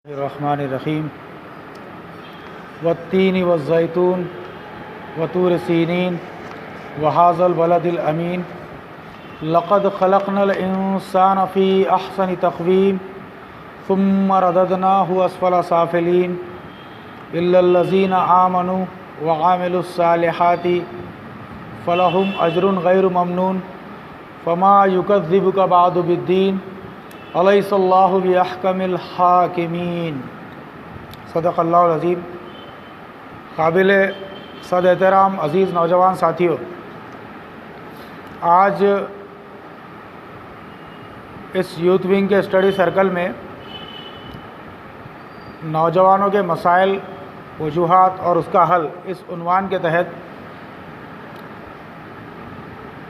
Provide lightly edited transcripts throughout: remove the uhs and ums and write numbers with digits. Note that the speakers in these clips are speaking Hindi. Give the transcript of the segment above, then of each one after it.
रहमानिर्रहीम वत्तीन वज़्ज़ैतून वतूर सीनीन वहाज़ल बलदिल अमीन लक़द ख़लक़नल इंसान फ़ी अहसनि तक़वीम सुम्मा रददनाहु अस्फ़ला साफ़िलीन इल्लल्लज़ीना आमनू व आमिलुस्सालिहाति फ़लहुम अज्रुन गैरु ममनून फ़मा युकज़्ज़िबुका बअदु बिद्दीन अलैहिस्सलाहु बिअहकमिल हाकिमीन। सदक़ल्लाहुल अज़ीम। काबिल सद एहतराम अज़ीज़ नौजवान साथियों, आज इस यूथ विंग के स्टडी सर्कल में नौजवानों के मसाइल, वजूहात और उसका हल, इस उन्वान के तहत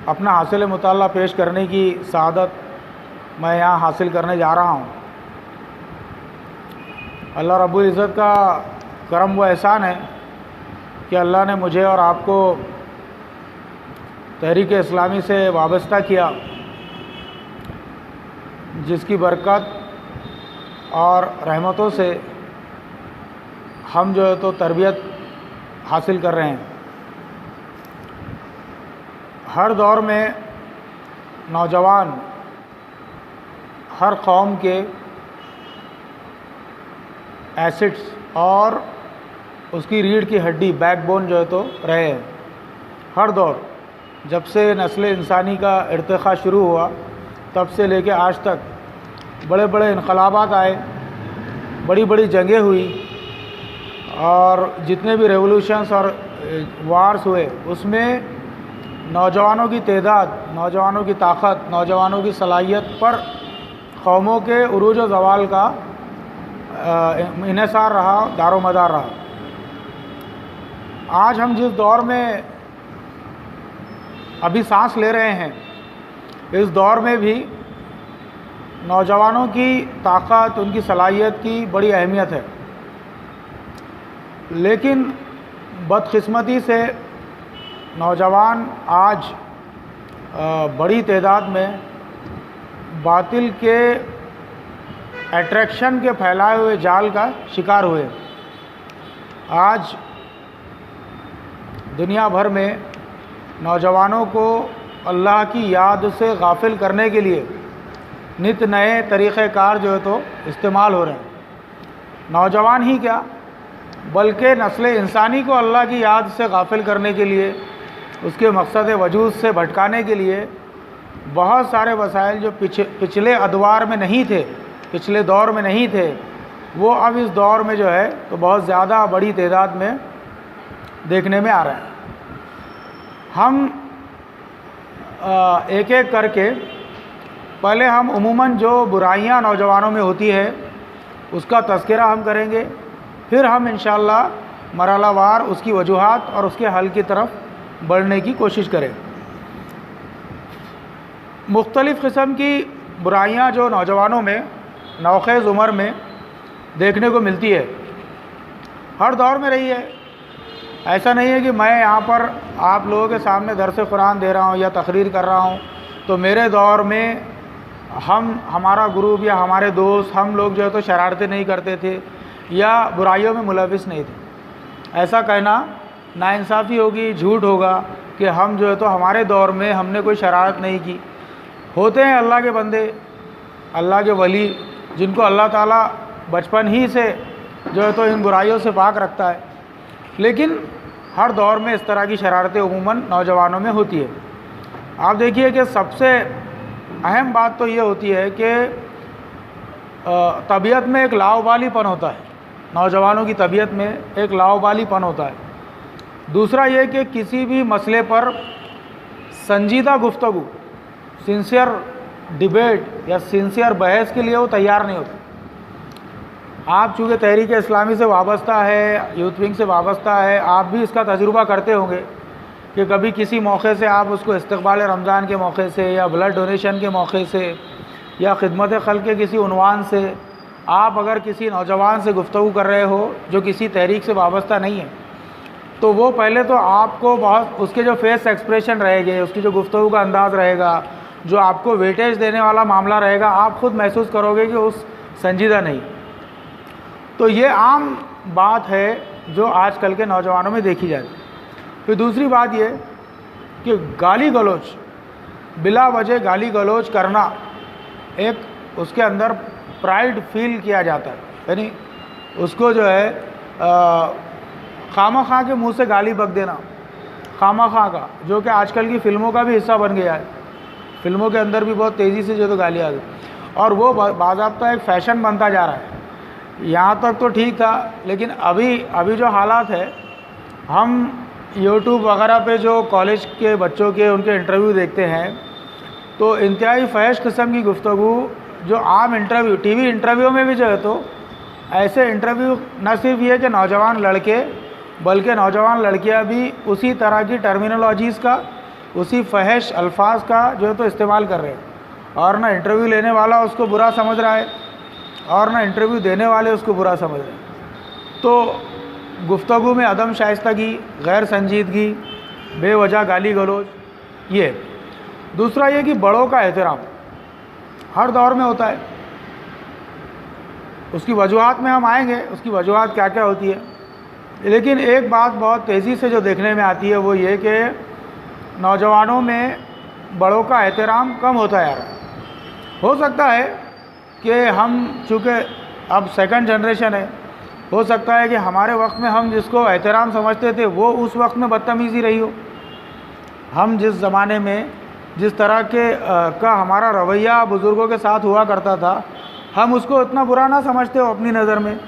अपना हासिल मुताला पेश करने की सआदत मैं यहाँ हासिल करने जा रहा हूँ। अल्लाह रब्बुल इज़्ज़त का करम व एहसान है कि अल्लाह ने मुझे और आपको तहरीक इस्लामी से वाबस्ता किया, जिसकी बरकत और रहमतों से हम जो है तो तरबियत हासिल कर रहे हैं। हर दौर में नौजवान हर कौम के एसिड्स और उसकी रीढ़ की हड्डी, बैकबोन जो है तो रहे हैं। हर दौर, जब से नस्ल इंसानी का इर्तिक़ा शुरू हुआ तब से लेके आज तक बड़े बड़े इनक़लाबात आए, बड़ी बड़ी जंगें हुई और जितने भी रेवोल्यूशंस और वार्स हुए उसमें नौजवानों की तादाद, नौजवानों की ताकत, नौजवानों की सलाहियत पर कौमों के उरूज व ज़वाल का इन्हिसार रहा, दारोमदार रहा। आज हम जिस दौर में अभी सांस ले रहे हैं, इस दौर में भी नौजवानों की ताकत, उनकी सलाहियत की बड़ी अहमियत है। लेकिन बदकिस्मती से नौजवान आज बड़ी तादाद में बातिल के अट्रैक्शन के फैलाए हुए जाल का शिकार हुए। आज दुनिया भर में नौजवानों को अल्लाह की याद से गाफिल करने के लिए नित नए तरीक़ेकार जो है तो इस्तेमाल हो रहे हैं। नौजवान ही क्या, बल्कि नस्ल इंसानी को अल्लाह की याद से गाफिल करने के लिए, उसके मकसद वजूद से भटकाने के लिए बहुत सारे वसाइल जो पिछले अदवार में नहीं थे, पिछले दौर में नहीं थे, वो अब इस दौर में जो है तो बहुत ज़्यादा बड़ी तादाद में देखने में आ रहे हैं। हम एक एक करके पहले हम उमूमन जो बुराइयां नौजवानों में होती है उसका तज़किरा हम करेंगे, फिर हम इंशाअल्लाह मरहलावार उसकी वजूहात और उसके हल की तरफ बढ़ने की कोशिश करें। मुख्तलिफ़ किस्म की बुराइयां जो नौजवानों में नौखेज़ उम्र में देखने को मिलती है, हर दौर में रही है। ऐसा नहीं है कि मैं यहाँ पर आप लोगों के सामने दर्स कुरान दे रहा हूँ या तकरीर कर रहा हूँ तो मेरे दौर में हमारा ग्रुप या हमारे दोस्त, हम लोग जो है तो शरारतें नहीं करते थे या बुराइयों में मुलविस नहीं थे। ऐसा कहना नाइंसाफ़ी होगी, झूठ होगा कि हम जो है तो हमारे दौर में हमने कोई शरारत नहीं की। होते हैं अल्लाह के बंदे, अल्लाह के वली, जिनको अल्लाह ताला बचपन ही से जो है तो इन बुराइयों से पाक रखता है। लेकिन हर दौर में इस तरह की शरारतें उमूमन नौजवानों में होती है। आप देखिए कि सबसे अहम बात तो ये होती है कि तबीयत में एक लाउबालीपन होता है, नौजवानों की तबीयत में एक लाउबालीपन होता है। दूसरा ये कि किसी भी मसले पर संजीदा गुफ्तगू, सिंसियर डिबेट या सिंसियर बहस के लिए वो तैयार नहीं होते। आप चूँकि तहरीक इस्लामी से वाबस्ता है, यूथ विंग से वाबस्ता है, आप भी इसका तजुर्बा करते होंगे कि कभी किसी मौके से आप उसको इस्तक़बाल रमज़ान के मौके से या ब्लड डोनेशन के मौके से या खिदमत खल्क़ के किसी उन्वान से आप अगर किसी नौजवान से गुफ्तगू कर रहे हो जो किसी तहरीक से वाबस्ता नहीं है, तो वो पहले तो आपको बहुत उसके जो फेस एक्सप्रेशन रहेंगे, उसकी जो गुफ्तगू का अंदाज़ रहेगा, जो आपको वेटेज देने वाला मामला रहेगा, आप खुद महसूस करोगे कि उस संजीदा नहीं। तो ये आम बात है जो आजकल के नौजवानों में देखी जाती है। फिर दूसरी बात ये कि गाली गलौज, बिला वजह गाली गलौज करना, एक उसके अंदर प्राइड फील किया जाता है, यानी उसको जो है खामा के मुंह से गाली बक देना, खामा का, जो कि आजकल की फ़िल्मों का भी हिस्सा बन गया है। फ़िल्मों के अंदर भी बहुत तेज़ी से जो तो गालियाँ आ गई और वो बाज़ाब्ता एक फ़ैशन बनता जा रहा है। यहाँ तक तो ठीक था, लेकिन अभी जो हालात है, हम यूट्यूब वगैरह पे जो कॉलेज के बच्चों के उनके इंटरव्यू देखते हैं तो इंतहाई फहश किस्म की गुफ्तगू, जो आम इंटरव्यू, टीवी इंटरव्यू में भी जो है तो ऐसे इंटरव्यू न सिर्फ ये कि नौजवान लड़के बल्कि नौजवान लड़कियां भी उसी तरह की टर्मिनोलॉजीज़ का, उसी फहश अल्फाज का जो है तो इस्तेमाल कर रहे हैं, और ना इंटरव्यू लेने वाला उसको बुरा समझ रहा है और ना इंटरव्यू देने वाले उसको बुरा समझ रहे हैं। तो गुफ्तगू में अदम शाइस्तगी, गैर संजीदगी, बेवजह गाली गलौज। ये दूसरा ये कि बड़ों का एहतराम हर दौर में होता है। उसकी वजूहात में हम आएंगे, उसकी वजूहात क्या क्या होती है, लेकिन एक बात बहुत तेज़ी से जो देखने में आती है वो ये कि नौजवानों में बड़ों का एहतराम कम होता जा रहा है। हो सकता है कि हम चूँकि अब सेकंड जनरेशन है, हो सकता है कि हमारे वक्त में हम जिसको एहतराम समझते थे वो उस वक्त में बदतमीज़ी रही हो। हम जिस ज़माने में जिस तरह के का हमारा रवैया बुज़ुर्गों के साथ हुआ करता था, हम उसको इतना बुरा ना समझते हो अपनी नज़र में,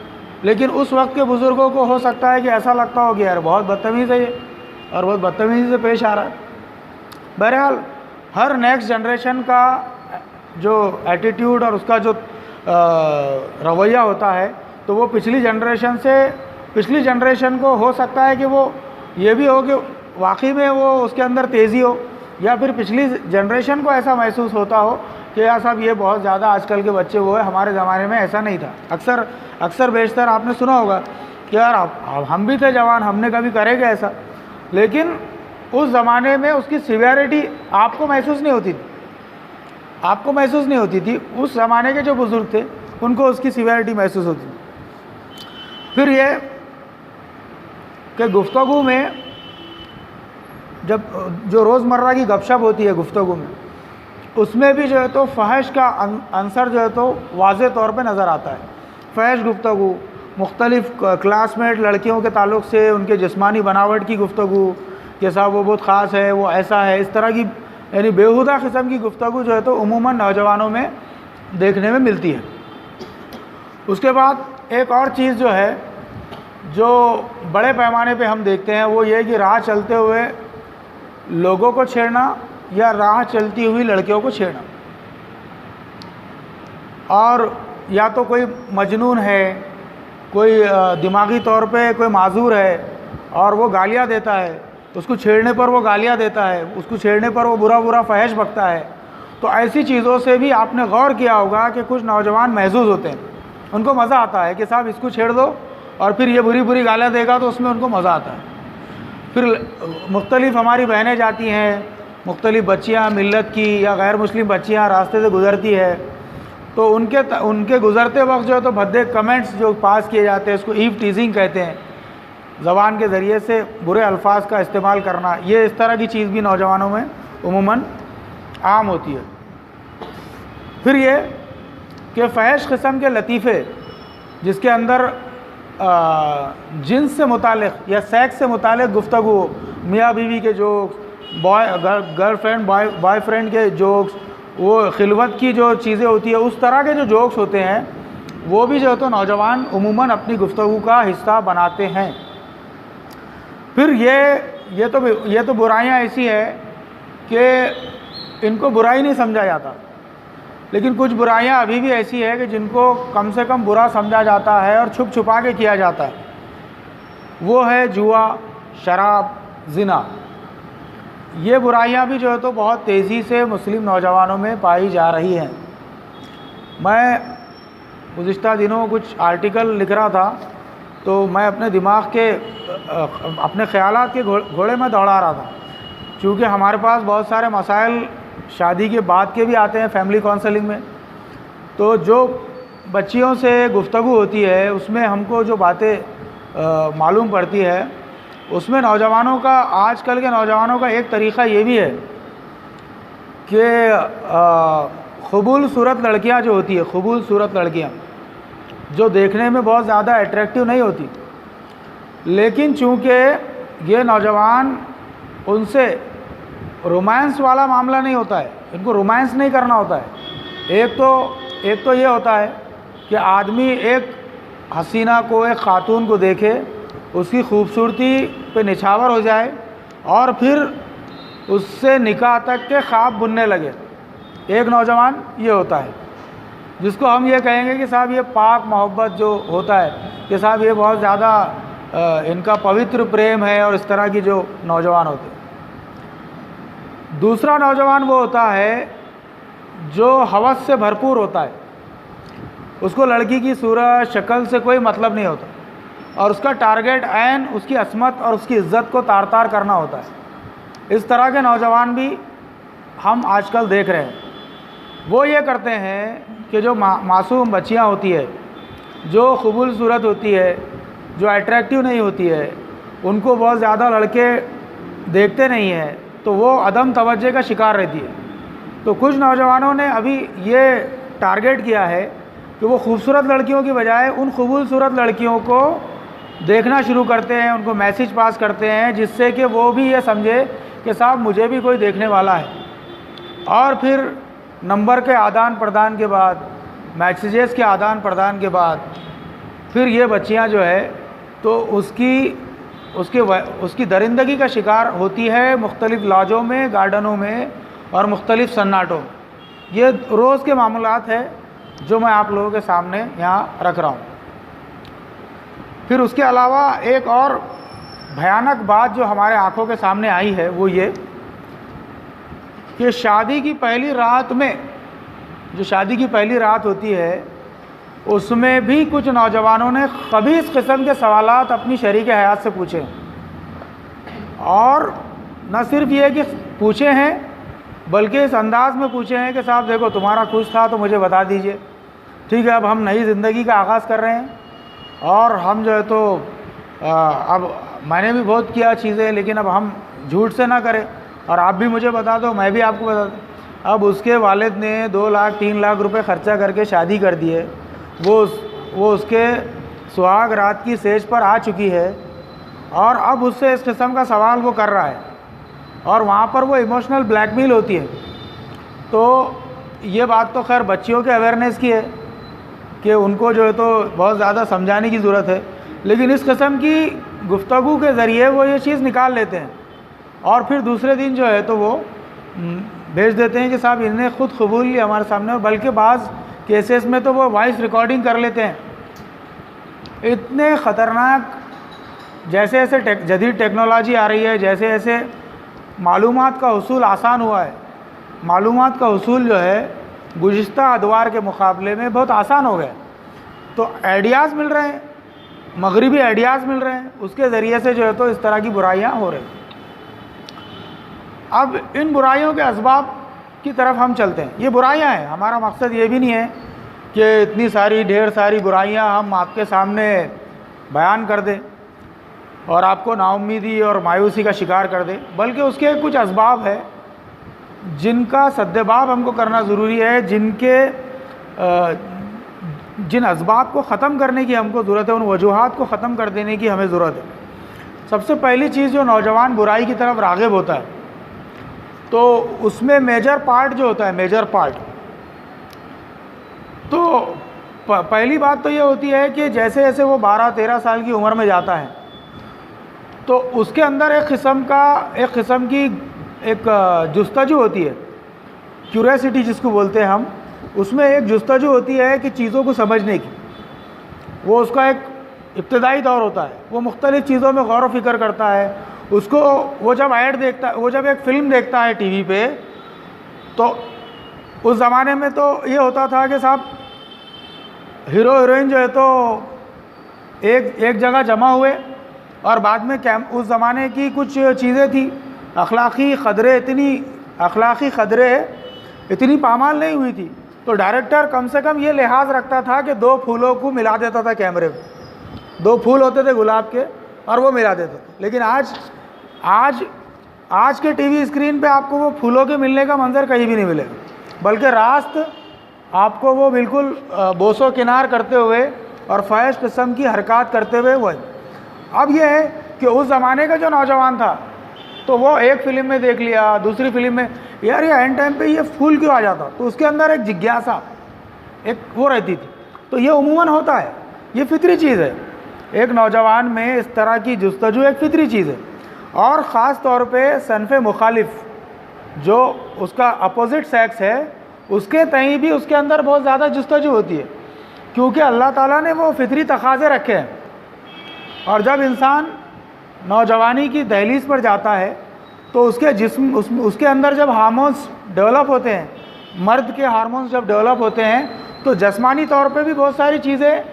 लेकिन उस वक्त के बुज़ुर्गों को हो सकता है कि ऐसा लगता हो कि यार बहुत बदतमीज़ है ये और बहुत बदतमीज़ी से पेश आ रहा है। बहरहाल हर नेक्स्ट जनरेशन का जो एटीट्यूड और उसका जो रवैया होता है, तो वो पिछली जनरेशन को हो सकता है कि वो ये भी हो कि वाकई में वो उसके अंदर तेज़ी हो, या फिर पिछली जनरेशन को ऐसा महसूस होता हो कि यार साहब ये बहुत ज़्यादा आजकल के बच्चे वो है, हमारे ज़माने में ऐसा नहीं था। अक्सर बेशतर आपने सुना होगा कि यार हम भी थे जवान, हमने कभी करेगा ऐसा, लेकिन उस ज़माने में उसकी सिवियरिटी आपको महसूस नहीं होती थी। उस ज़माने के जो बुज़ुर्ग थे उनको उसकी सिवियरिटी महसूस होती थी। फिर ये कि गुफ्तगू में जब जो रोज़मर्रा की गपशप होती है गुफ्तगू में, उसमें भी जो है तो फहश का अंसर जो है तो वाज़े तौर पे नज़र आता है। फहश गुफ्तगू, मुख्तलिफ़ क्लासमेट लड़कियों के ताल्लुक़ से उनके जिस्मानी बनावट की गुफ्तगू कि साहब वो बहुत ख़ास है, वो ऐसा है, इस तरह की यानी बेहुदा किस्म की गुफ्तगू जो है तो उमूमन नौजवानों में देखने में मिलती है। उसके बाद एक और चीज़ जो है जो बड़े पैमाने पे हम देखते हैं वो ये कि राह चलते हुए लोगों को छेड़ना या राह चलती हुई लड़कियों को छेड़ना, और या तो कोई मजनून है, कोई दिमागी तौर पे कोई माजूर है और वो गालियाँ देता है, उसको छेड़ने पर वो गालियाँ देता है, उसको छेड़ने पर वो बुरा फहश बकता है। तो ऐसी चीज़ों से भी आपने गौर किया होगा कि कुछ नौजवान महसूस होते हैं, उनको मज़ा आता है कि साहब इसको छेड़ दो और फिर ये बुरी गालियाँ देगा, तो उसमें उनको मज़ा आता है। फिर मुख्तलिफ़ हमारी बहनें जाती हैं, मुख्तलिफ़ बच्चियाँ मिल्लत की या गैर मुस्लिम बच्चियाँ रास्ते से गुज़रती है, तो उनके गुज़रते वक्त जो है तो भद्दे कमेंट्स जो पास किए जाते हैं, उसको ईव टीजिंग कहते हैं, ज़बान के ज़रिए से बुरे अल्फाज का इस्तेमाल करना, ये इस तरह की चीज़ भी नौजवानों में उमूमन आम होती है। फिर ये कि फहश किस्म के लतीफ़े जिसके अंदर जिन्स से मुतालिक या सेक्स से मुतालिक गुफ्तगू, मियाँ बीवी के जोक्स, गर्लफ्रेंड बॉयफ्रेंड के जोक्स, वो खिलवत की जो चीज़ें होती है, उस तरह के जो जोक्स होते हैं, वो भी जो है तो नौजवान उमूमन अपनी गुफ्तगू का हिस्सा बनाते हैं। फिर ये तो बुराइयाँ ऐसी है कि इनको बुराई नहीं समझा जाता, लेकिन कुछ बुराइयां अभी भी ऐसी है कि जिनको कम से कम बुरा समझा जाता है और छुप छुपा के किया जाता है। वो है जुआ, शराब, ज़िना। ये बुराइयां भी जो है तो बहुत तेज़ी से मुस्लिम नौजवानों में पाई जा रही हैं। मैं गुज़िश्ता दिनों कुछ आर्टिकल लिख रहा था, तो मैं अपने दिमाग के अपने ख़यालात के घोड़े में दौड़ा रहा था। चूँकि हमारे पास बहुत सारे मसाइल शादी के बाद के भी आते हैं फैमिली काउंसलिंग में, तो जो बच्चियों से गुफ्तगू होती है उसमें हमको जो बातें मालूम पड़ती है, उसमें नौजवानों का, आजकल के नौजवानों का एक तरीक़ा ये भी है कि ख़ुबूल सूरत लड़कियां जो होती है, ख़ुबूल सूरत लड़कियां जो देखने में बहुत ज़्यादा अट्रैक्टिव नहीं होती, लेकिन चूँकि ये नौजवान उनसे रोमांस वाला मामला नहीं होता है, इनको रोमांस नहीं करना होता है। एक तो ये होता है कि आदमी एक हसीना को, एक ख़ातून को देखे, उसकी खूबसूरती पे निछावर हो जाए और फिर उससे निकाह तक के ख्वाब बुनने लगे। एक नौजवान ये होता है जिसको हम ये कहेंगे कि साहब ये पाक मोहब्बत जो होता है कि साहब ये बहुत ज़्यादा इनका पवित्र प्रेम है, और इस तरह की जो नौजवान होते हैं। दूसरा नौजवान वो होता है जो हवस से भरपूर होता है, उसको लड़की की सूरत शक्ल से कोई मतलब नहीं होता, और उसका टारगेट ऐन उसकी अस्मत और उसकी इज़्ज़त को तार तार करना होता है। इस तरह के नौजवान भी हम आजकल देख रहे हैं। वो ये करते हैं कि जो मासूम बच्चियां होती है, जो ख़ुबूल सूरत होती है, जो अट्रैक्टिव नहीं होती है, उनको बहुत ज़्यादा लड़के देखते नहीं हैं, तो वो अदम तवज्जो का शिकार रहती है। तो कुछ नौजवानों ने अभी ये टारगेट किया है कि वो खूबसूरत लड़कियों की बजाय उन ख़ुबूल सूरत लड़कियों को देखना शुरू करते हैं, उनको मैसेज पास करते हैं, जिससे कि वो भी ये समझे कि साहब मुझे भी कोई देखने वाला है। और फिर नंबर के आदान प्रदान के बाद, मैसेजेस के आदान प्रदान के बाद फिर ये बच्चियां जो है तो उसकी दरिंदगी का शिकार होती है मुख्तलिफ़ लॉजों में, गार्डनों में और मुख्तलिफ़ सन्नाटों में। ये रोज़ के मामलात है जो मैं आप लोगों के सामने यहाँ रख रहा हूँ। फिर उसके अलावा एक और भयानक बात जो हमारे आँखों के सामने आई है वो ये कि शादी की पहली रात में, जो शादी की पहली रात होती है, उसमें भी कुछ नौजवानों ने ख़बीस किस्म के सवालात अपनी शरीक हयात से पूछे, और न सिर्फ ये कि पूछे हैं बल्कि इस अंदाज़ में पूछे हैं कि साहब देखो तुम्हारा कुछ था तो मुझे बता दीजिए, ठीक है अब हम नई ज़िंदगी का आगाज़ कर रहे हैं, और हम जो है तो अब मैंने भी बहुत किया चीज़ें, लेकिन अब हम झूठ से ना करें, और आप भी मुझे बता दो, मैं भी आपको बता दूँ। अब उसके वालिद ने 2 लाख 3 लाख रुपए ख़र्चा करके शादी कर दी है, वो उसके सुहाग रात की सेज पर आ चुकी है, और अब उससे इस किस्म का सवाल वो कर रहा है, और वहाँ पर वो इमोशनल ब्लैकमेल होती है। तो ये बात तो खैर बच्चियों के अवेयरनेस की है कि उनको जो है तो बहुत ज़्यादा समझाने की ज़रूरत है, लेकिन इस किस्म की गुफ्तगू के ज़रिए वो ये चीज़ निकाल लेते हैं, और फिर दूसरे दिन जो है तो वो भेज देते हैं कि साहब इन्हें ख़ुद कबूल लिया हमारे सामने, और बल्कि बाज़ केसेस में तो वो वॉइस रिकॉर्डिंग कर लेते हैं। इतने ख़तरनाक, जैसे जैसे जदीद टेक्नोलॉजी आ रही है, जैसे जैसे मालूमात का हुसूल आसान हुआ है, मालूमात का हुसूल जो है गुज़िश्ता अदवार के मुकाबले में बहुत आसान हो गया। तो आइडियाज़ मिल रहे हैं, मगरिबी आइडियाज़ मिल रहे हैं, उसके ज़रिए से जो है तो इस तरह की बुराइयाँ हो रही हैं। अब इन बुराइयों के असबाब की तरफ हम चलते हैं। ये बुराइयां हैं, हमारा मकसद ये भी नहीं है कि इतनी सारी ढेर सारी बुराइयां हम आपके सामने बयान कर दें और आपको नाउम्मीदी और मायूसी का शिकार कर दें, बल्कि उसके कुछ असबाब है जिनका सद्देबाब हमको करना ज़रूरी है, जिन असबाब को ख़त्म करने की हमको ज़रूरत है, उन वजूहात को ख़त्म कर देने की हमें ज़रूरत है। सबसे पहली चीज़, जो नौजवान बुराई की तरफ राग़िब होता है तो उसमें मेजर पार्ट जो होता है, मेजर पार्ट, तो पहली बात तो ये होती है कि जैसे जैसे वो 12-13 साल की उम्र में जाता है तो उसके अंदर एक किस्म की जुस्तजू होती है, क्यूरियोसिटी जिसको बोलते हैं हम, उसमें एक जुस्तजू होती है कि चीज़ों को समझने की। वो उसका एक इब्तदाई दौर होता है, वो मुख्तलिफ़ चीज़ों में गौर व फिक्र करता है। उसको वो जब ऐड देखता है, वो जब एक फ़िल्म देखता है टीवी पे, तो उस ज़माने में तो ये होता था कि साहब हीरो हीरोइन जो है तो एक जगह जमा हुए, और बाद में उस ज़माने की कुछ चीज़ें थी, अखलाक़ी क़दरें इतनी पामाल नहीं हुई थी तो डायरेक्टर कम से कम ये लिहाज रखता था कि 2 फूलों को मिला देता था कैमरे में, 2 फूल होते थे गुलाब के और वो मिला देते थे। लेकिन आज के टीवी स्क्रीन पे आपको वो फूलों के मिलने का मंजर कहीं भी नहीं मिलेगा, बल्कि रास्त आपको वो बिल्कुल बोसो किनार करते हुए और फैश किस्म की हरकत करते हुए वो। अब ये है कि उस ज़माने का जो नौजवान था तो वो एक फ़िल्म में देख लिया, दूसरी फिल्म में यार ये एंड टाइम पे ये फूल क्यों आ जाता, तो उसके अंदर एक जिज्ञासा एक वो रहती थी। तो ये उमूमन होता है, ये फितरी चीज़ है, एक नौजवान में इस तरह की जुस्तजू एक फितरी चीज़ है। और ख़ास तौर पे सनफ़ मुखालिफ जो उसका अपोजिट सेक्स है उसके तई भी उसके अंदर बहुत ज़्यादा जुस्तजू होती है, क्योंकि अल्लाह ताला ने वो फितरी तकाज़े रखे हैं। और जब इंसान नौजवानी की दहलीज पर जाता है तो उसके जिस्म उसके अंदर जब हार्मोन्स डेवलप होते हैं, मर्द के हार्मोन्स जब डेवलप होते हैं तो जिस्मानी तौर पे भी बहुत सारी चीज़ें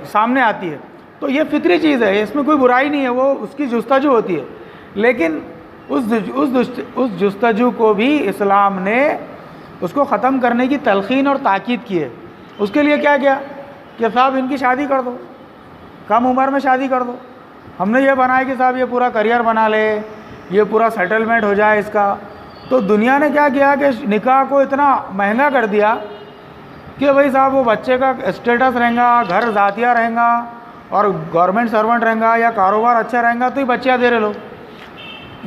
सामने आती है। तो ये फितरी चीज़ है, इसमें कोई बुराई नहीं है, वो उसकी जुस्तजू होती है। लेकिन उस जुस्तजू को भी इस्लाम ने उसको ख़त्म करने की तलक़ीन और ताकीद की है। उसके लिए क्या किया कि साहब इनकी शादी कर दो, कम उम्र में शादी कर दो। हमने ये बनाया कि साहब ये पूरा करियर बना ले, ये पूरा सेटलमेंट हो जाए इसका। तो दुनिया ने क्या किया कि निकाह को इतना महंगा कर दिया कि भाई साहब वो बच्चे का स्टेटस रहेगा, घर ज़ातिया रहेगा और गवर्नमेंट सर्वेंट रहेगा या कारोबार अच्छा रहेगा तो ही बच्चियाँ दे रहे लोग,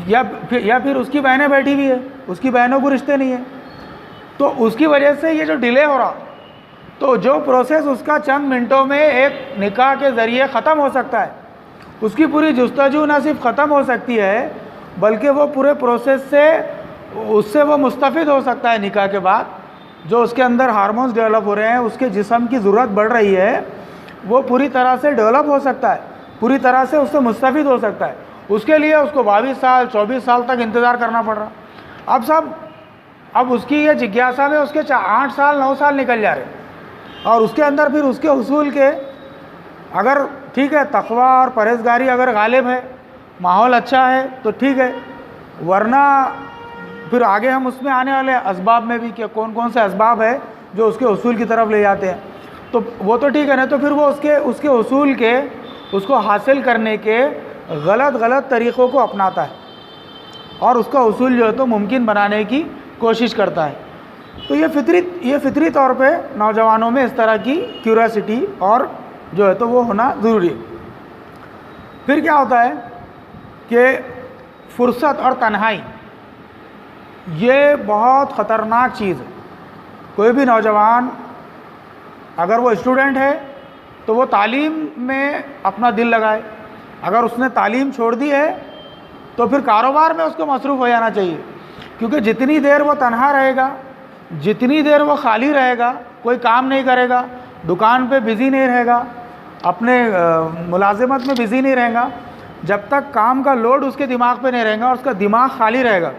या फिर उसकी बहनें बैठी हुई है, उसकी बहनों को रिश्ते नहीं है। तो उसकी वजह से ये जो डिले हो रहा, तो जो प्रोसेस उसका चंद मिनटों में एक निकाह के ज़रिए ख़त्म हो सकता है, उसकी पूरी जुस्तजू न सिर्फ ख़त्म हो सकती है बल्कि वो पूरे प्रोसेस से उससे वो मुस्तफ़िद हो सकता है। निकाह के बाद जो उसके अंदर हार्मोन्स डेवलप हो रहे हैं, उसके जिस्म की ज़रूरत बढ़ रही है, वो पूरी तरह से डेवलप हो सकता है, पूरी तरह से उससे मुस्तफ़िद हो सकता है। उसके लिए उसको 22 साल 24 साल तक इंतज़ार करना पड़ रहा। अब उसकी ये जिज्ञासा में उसके 8 साल 9 साल निकल जा रहे और उसके अंदर फिर उसके हुसूल के अगर ठीक है तक़वा और परहेज़गारी अगर गालिब है, माहौल अच्छा है तो ठीक है, वरना फिर आगे हम उसमें आने वाले असबाब में भी कि कौन कौन से असबाब है जो उसके हुसूल की तरफ ले जाते हैं, तो वो तो ठीक है ना। तो फिर वो उसके हुसूल के उसको हासिल करने के गलत तरीक़ों को अपनाता है और उसका हुसूल जो है तो मुमकिन बनाने की कोशिश करता है। तो ये फितरी तौर पे नौजवानों में इस तरह की क्यूरियोसिटी और जो है तो वो होना ज़रूरी है। फिर क्या होता है कि फुर्सत और तन्हाई ये बहुत ख़तरनाक चीज़ है। कोई भी नौजवान अगर वो स्टूडेंट है तो वो तालीम में अपना दिल लगाए, अगर उसने तालीम छोड़ दी है तो फिर कारोबार में उसको मसरूफ़ हो जाना चाहिए, क्योंकि जितनी देर वो तन्हा रहेगा, जितनी देर वो खाली रहेगा, कोई काम नहीं करेगा, दुकान पे बिज़ी नहीं रहेगा, अपने मुलाजिमत में बिज़ी नहीं रहेगा, जब तक काम का लोड उसके दिमाग पे नहीं रहेगा और उसका दिमाग खाली रहेगा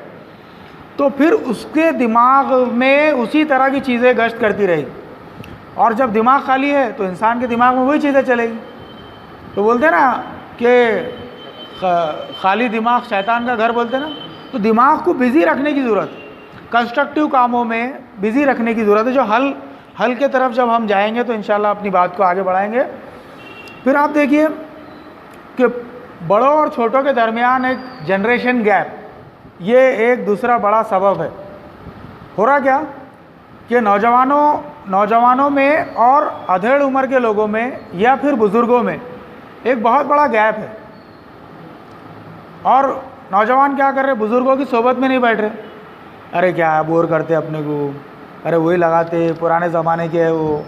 तो फिर उसके दिमाग में उसी तरह की चीज़ें गश्त करती रहेगी। और जब दिमाग खाली है तो इंसान के दिमाग में वही चीज़ें चलेगी। तो बोलते हैं ना कि खाली दिमाग शैतान का घर, बोलते हैं ना। तो दिमाग को बिज़ी रखने की ज़रूरत है, कंस्ट्रक्टिव कामों में बिज़ी रखने की ज़रूरत है, जो हल के तरफ जब हम जाएंगे तो इंशाल्लाह अपनी बात को आगे बढ़ाएंगे। फिर आप देखिए कि बड़ों और छोटों के दरमियान एक जनरेशन गैप, ये एक दूसरा बड़ा सबब है। हो रहा क्या कि नौजवानों में और अधेड़ उम्र के लोगों में या फिर बुज़ुर्गों में एक बहुत बड़ा गैप है। और नौजवान क्या कर रहे, बुज़ुर्गों की सोबत में नहीं बैठ रहे, अरे क्या बोर करते अपने को, अरे वही लगाते पुराने ज़माने के है वो,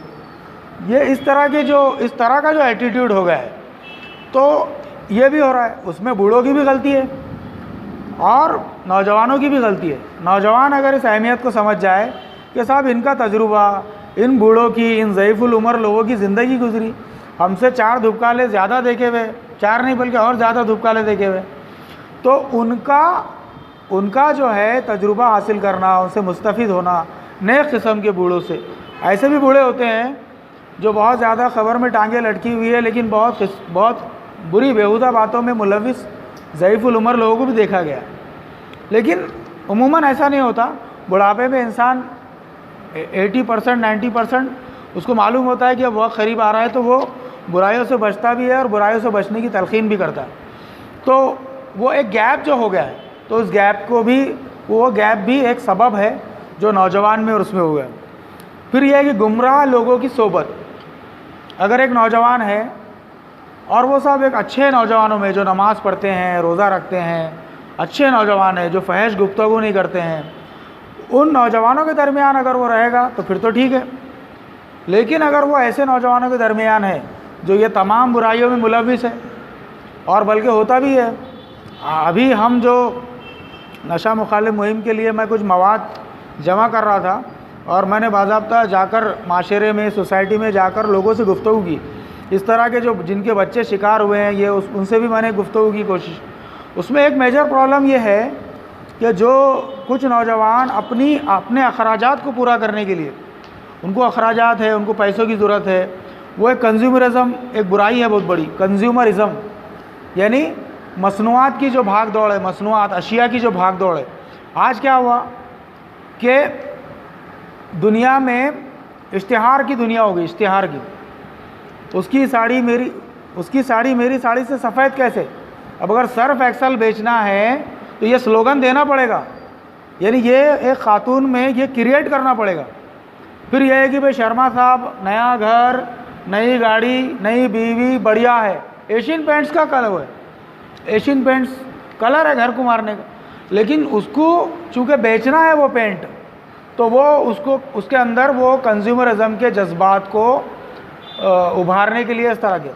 ये इस तरह का जो एटीट्यूड हो गया है। तो ये भी हो रहा है, उसमें बूढ़ों की भी गलती है और नौजवानों की भी गलती है। नौजवान अगर इस अहमियत को समझ जाए कि साहब इनका तजुर्बा, इन बूढ़ों की, इन ज़ईफ़ुल उमर लोगों की ज़िंदगी गुजरी, हमसे 4 धूपकाले ज़्यादा देखे हुए, 4 नहीं बल्कि और ज़्यादा धूपकाले देखे हुए, तो उनका जो है तजुर्बा हासिल करना, उनसे मुस्तफ़िद होना, नए किस्म के बूढ़ों से। ऐसे भी बूढ़े होते हैं जो बहुत ज़्यादा ख़बर में टांगें लटकी हुई है लेकिन बहुत बुरी बेहुदा बातों में मुलविस ज़ईफ़ुल उमर लोगों को भी देखा गया। लेकिन उमूमन ऐसा नहीं होता। बुढ़ापे में इंसान 80% 90% उसको मालूम होता है कि अब वक्त करीब आ रहा है, तो वो बुराइयों से बचता भी है और बुराइयों से बचने की तलकीन भी करता है। तो वो एक गैप जो हो गया है, तो उस गैप को भी, वो गैप भी एक सबब है जो नौजवान में और उसमें हो गया। फिर यह है कि गुमराह लोगों की सोबत, अगर एक नौजवान है और वो सब एक अच्छे नौजवानों में जो नमाज़ पढ़ते हैं, रोज़ा रखते हैं, अच्छे नौजवान हैं जो फहश गुफ्तगू नहीं करते हैं, उन नौजवानों के दरमियान अगर वो रहेगा तो फिर तो ठीक है। लेकिन अगर वो ऐसे नौजवानों के दरमियान है जो ये तमाम बुराइयों में मुलविस है, और बल्कि होता भी है, अभी हम जो नशा मुखालिफ मुहिम के लिए मैं कुछ मवाद जमा कर रहा था और मैंने बाज़ाब्ता जाकर माशरे में, सोसाइटी में जाकर लोगों से गुफ्तगू की, इस तरह के जो जिनके बच्चे शिकार हुए हैं ये उनसे भी मैंने गुफ्तगू की कोशिश। उसमें एक मेजर प्रॉब्लम ये है कि जो कुछ नौजवान अपने अखराजात को पूरा करने के लिए, उनको अखराजात है, उनको पैसों की ज़रूरत है, वो एक कंज्यूमरिज़म, एक बुराई है बहुत बड़ी, कंज्यूमरिज़म, यानी मसनूआत की जो भाग दौड़ है, मसनूआत अशिया की जो भाग दौड़ है। आज क्या हुआ कि दुनिया में इश्तिहार की दुनिया हो गई, इश्तिहार की, उसकी साड़ी मेरी साड़ी से सफ़ेद कैसे। अब अगर सर्फ एक्सल बेचना है तो ये स्लोगन देना पड़ेगा, यानी ये एक ख़ातून में ये क्रिएट करना पड़ेगा। फिर यह है कि भाई शर्मा साहब नया घर, नई गाड़ी, नई बीवी, बढ़िया है। एशियन पेंट्स का कलर है, एशियन पेंट्स कलर है घर को मारने का, लेकिन उसको चूँकि बेचना है वो पेंट, तो वो उसके अंदर वो कंज्यूमरिज़म के जज्बात को उभारने के लिए इस तरह के।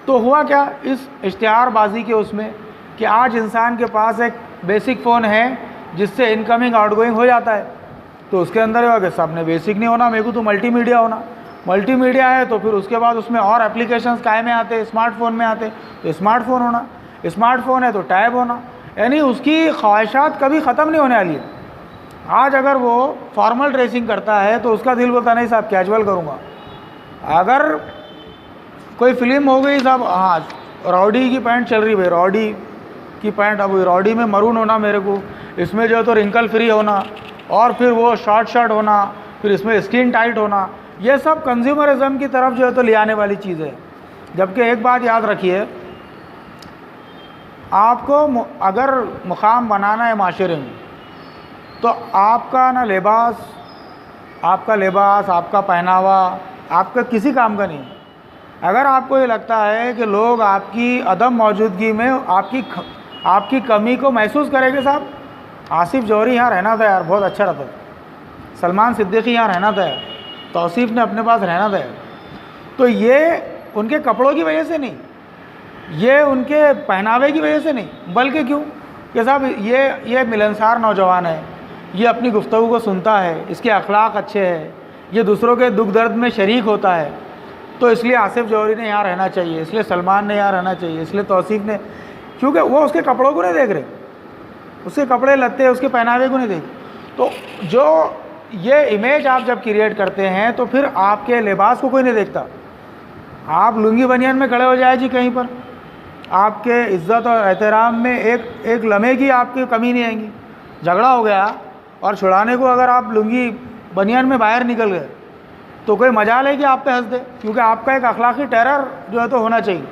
तो हुआ क्या इस इश्तिहारबाजी के उसमें कि आज इंसान के पास एक बेसिक फ़ोन है जिससे इनकमिंग आउटगोइंग हो जाता है, तो उसके अंदर ये कि साहब ने बेसिक नहीं होना, मेरे को तो मल्टीमीडिया होना। मल्टीमीडिया है तो फिर उसके बाद उसमें और एप्लीकेशंस काय में आते, स्मार्टफोन में आते, तो स्मार्टफोन होना, स्मार्टफोन है तो टैब होना, यानी उसकी ख्वाहिशात कभी ख़त्म नहीं होने वाली है। आज अगर वो फॉर्मल ड्रेसिंग करता है तो उसका दिल बोलता नहीं साहब कैजुअल करूँगा। अगर कोई फिल्म हो गई साहब, हाँ रॉडी की पैंट चल रही भाई, रॉडी की पैंट, अब रॉडी में मरून होना मेरे को, इसमें जो है तो रिंकल फ्री होना, और फिर वो शॉर्ट होना, फिर इसमें स्किन टाइट होना, ये सब कंज्यूमरिज्म की तरफ जो है तो ले आने वाली चीज़ है। जबकि एक बात याद रखिए, आपको अगर मुकाम बनाना है माशरे में, तो आपका ना लिबास, आपका पहनावा, आपका किसी काम का नहीं। अगर आपको ये लगता है कि लोग आपकी अदम मौजूदगी में आपकी कमी को महसूस करेंगे, साहब आसिफ जौहरी यहाँ रहना था यार, बहुत अच्छा रहता, सलमान सिद्दीकी यहाँ रहना था यार, तौसीफ़ ने अपने पास रहना था यार, तो ये उनके कपड़ों की वजह से नहीं, ये उनके पहनावे की वजह से नहीं, बल्कि क्यों कि साहब ये मिलनसार नौजवान है, ये अपनी गुफ्तगू को सुनता है, इसके अखलाक अच्छे हैं, ये दूसरों के दुख दर्द में शरीक होता है, तो इसलिए आसिफ जौहरी ने यहाँ रहना चाहिए, इसलिए सलमान ने यहाँ रहना चाहिए, इसलिए तौसीफ़ ने, क्योंकि वो उसके कपड़ों को नहीं देख रहे, उसके कपड़े लत्ते, उसके पहनावे को नहीं देख। तो जो ये इमेज आप जब क्रिएट करते हैं तो फिर आपके लिबास को कोई नहीं देखता। आप लुंगी बनियान में खड़े हो जाए जी कहीं पर, आपके इज़्ज़त और एहतराम में एक लम्हे की आपकी कमी नहीं आएगी। झगड़ा हो गया और छुड़ाने को अगर आप लुंगी बनियान में बाहर निकल गए तो कोई मजाल है कि आप पे हंस दे, क्योंकि आपका एक अखलाकी टेरर जो है तो होना चाहिए।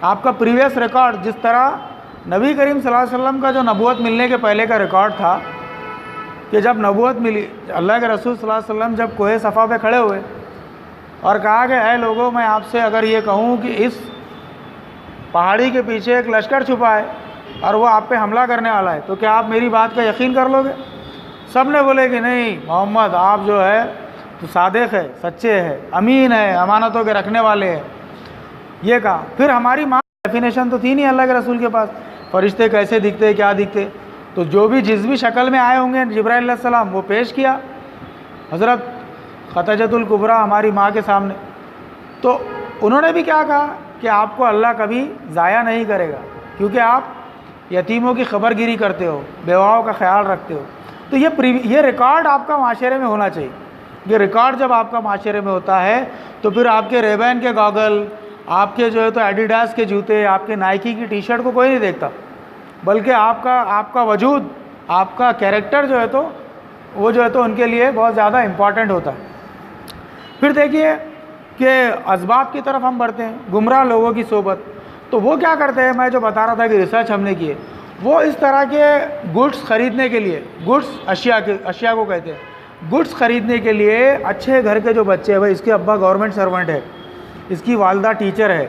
आपका प्रीवियस रिकॉर्ड, जिस तरह नबी करीम सल्लल्लाहु अलैहि वसल्लम का जो नबूवत मिलने के पहले का रिकॉर्ड था कि जब नबूवत मिली, अल्लाह के रसूल सल्लल्लाहु अलैहि वसल्लम जब कोहे सफ़ा पे खड़े हुए और कहा कि ऐ लोगों, मैं आपसे अगर ये कहूँ कि इस पहाड़ी के पीछे एक लश्कर छुपा है और वो आप पे हमला करने वाला है, तो क्या आप मेरी बात का यकीन कर लोगे? सब ने बोले कि नहीं मोहम्मद, आप जो है तो सादिक है, सच्चे हैं, अमीन है, अमानतों के रखने वाले हैं, ये कहा। फिर हमारी माँ डेफिनेशन तो थी नहीं अल्लाह के रसूल के पास, फरिश्ते कैसे दिखते, क्या दिखते, तो जो भी जिस भी शक्ल में आए होंगे जिब्राइल अलैहिस्सलाम, वो पेश किया हज़रत खतजतुल कुबरा हमारी माँ के सामने। तो उन्होंने भी क्या कहा कि आपको अल्लाह कभी ज़ाया नहीं करेगा, क्योंकि आप यतीमों की खबरगिरी करते हो, बेवाओं का ख्याल रखते हो। तो ये रिकॉर्ड आपका माशरे में होना चाहिए। ये रिकॉर्ड जब आपका माशरे में होता है तो फिर आपके रेबैन के गॉगल, आपके जो है तो एडिडास के जूते, आपके नाइकी की टी शर्ट को कोई नहीं देखता, बल्कि आपका वजूद, आपका कैरेक्टर जो है तो वो जो है तो उनके लिए बहुत ज़्यादा इम्पॉर्टेंट होता है। फिर देखिए कि असबाब की तरफ हम बढ़ते हैं, गुमराह लोगों की सोबत। तो वो क्या करते हैं, मैं जो बता रहा था कि रिसर्च हमने की है, वो इस तरह के गुड्स ख़रीदने के लिए, गुड्स अशिया को कहते हैं, गुड्स ख़रीदने के लिए अच्छे घर के जो बच्चे हैं, भाई इसके अब्बा गवर्नमेंट सर्वेंट है, इसकी वालदा टीचर है,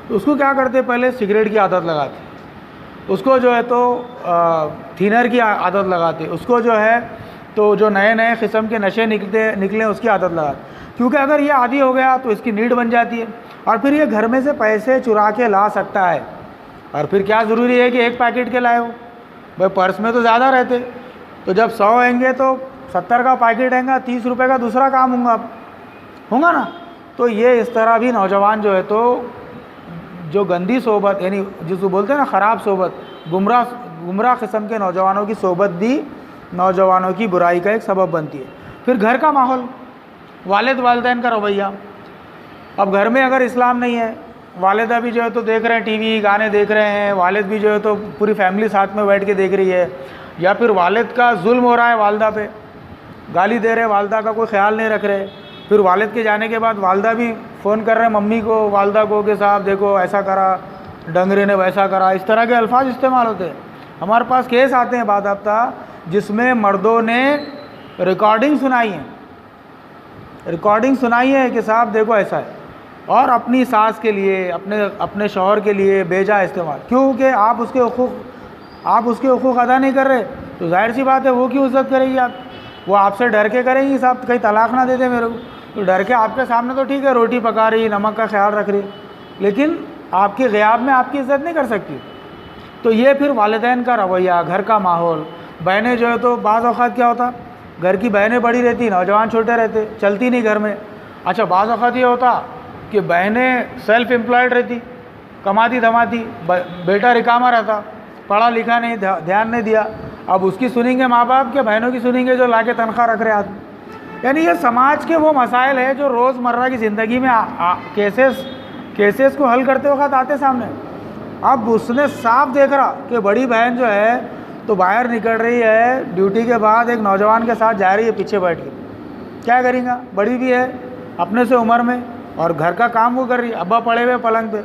तो उसको क्या करते, पहले सिगरेट की आदत लगाते, उसको जो है तो थीनर की आदत लगाते, उसको जो है तो जो नए नए किस्म के नशे निकले उसकी आदत लगाते, क्योंकि अगर ये आदी हो गया तो इसकी नीड बन जाती है और फिर ये घर में से पैसे चुरा के ला सकता है। और फिर क्या ज़रूरी है कि एक पैकेट के लाए हो, भाई पर्स में तो ज़्यादा रहते, तो जब 100 आएंगे तो 70 का पैकेट आएगा, 30 रुपये का दूसरा काम होगा ना। तो ये इस तरह भी नौजवान जो है तो जो गंदी सोबत, यानी जिसको बोलते हैं ना ख़राब सोबत, गुमराह किस्म के नौजवानों की सोबत भी नौजवानों की बुराई का एक सबब बनती है। फिर घर का माहौल, वालिद वालिदैन का रवैया। अब घर में अगर इस्लाम नहीं है, वालिदा भी जो है तो देख रहे हैं टीवी, गाने देख रहे हैं, वालिद भी जो है तो पूरी फैमिली साथ में बैठ के देख रही है, या फिर वालिद का जुल्म हो रहा है वालदा पे, गाली दे रहे, वालदा का कोई ख्याल नहीं रख रहे, फिर वालिद के जाने के बाद वालदा भी फ़ोन कर रहे हैं मम्मी को, वालदा को कि साहब देखो ऐसा करा, डंगरे ने वैसा करा, इस तरह के अल्फाज इस्तेमाल होते हैं। हमारे पास केस आते हैं बाज़ाब्ता जिसमें मर्दों ने रिकॉर्डिंग सुनाई है कि साहब देखो ऐसा है, और अपनी सास के लिए, अपने शौहर के लिए बेजा इस्तेमाल, क्योंकि आप उसके हुकूक़ अदा नहीं कर रहे, तो जाहिर सी बात है वो क्यों इज़्ज़त करेगी आप, वो आपसे डर के करेंगी साहब कहीं तलाक ना दे दे मेरे को, तो डर के आपके सामने तो ठीक है रोटी पका रही, नमक का ख्याल रख रही, लेकिन आपके ग़ियाब में आपकी इज़्ज़त नहीं कर सकती। तो ये फिर वालिदैन का रवैया, घर का माहौल, बहनें जो है तो बाज़ औक़ात क्या होता, घर की बहनें बड़ी रहती, नौजवान छोटे रहते, चलती नहीं घर में। अच्छा, बाज़ औक़ात ये होता कि बहनें सेल्फ़ एम्प्लॉयड रहती, कमाती धमाती, बेटा रिकामा रहता, पढ़ा लिखा नहीं, ध्यान नहीं दिया, अब उसकी सुनेंगे माँ बाप के, बहनों की सुनेंगे जो लाके तनख्वाह रख रहे आदमी। यानी ये समाज के वो मसाइल है जो रोज़मर्रा की ज़िंदगी में केसेस को हल करते वक्त आते सामने। अब उसने साफ देख रहा कि बड़ी बहन जो है तो बाहर निकल रही है ड्यूटी के बाद, एक नौजवान के साथ जा रही है पीछे बैठ के, क्या करेंगे, बड़ी भी है अपने से उम्र में और घर का काम वो कर रही है, अब्बा पड़े हुए पलंग पे।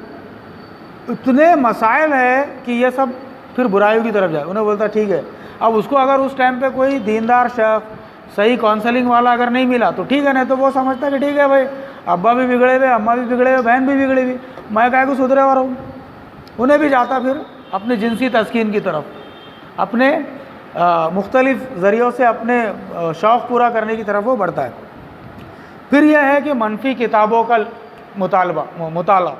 इतने मसाइल है कि ये सब फिर बुराइयों की तरफ जाए। उन्हें बोलता ठीक है, अब उसको अगर उस टाइम पे कोई दीनदार शख्स, सही काउंसलिंग वाला अगर नहीं मिला तो ठीक है, नहीं तो वो समझता कि ठीक है भाई अब्बा भी बिगड़े हुए, अम्मा भी बिगड़े हुए, बहन भी बिगड़ी हुई, मैं काहे को सुधरे हुआ रहूँ। उन्हें भी जाता फिर अपनी जिनसी तस्कीन की तरफ, अपने मुख्तलिफ ज़रियों से अपने शौक़ पूरा करने की तरफ वो बढ़ता है। फिर यह है कि मनफी किताबों का मुताला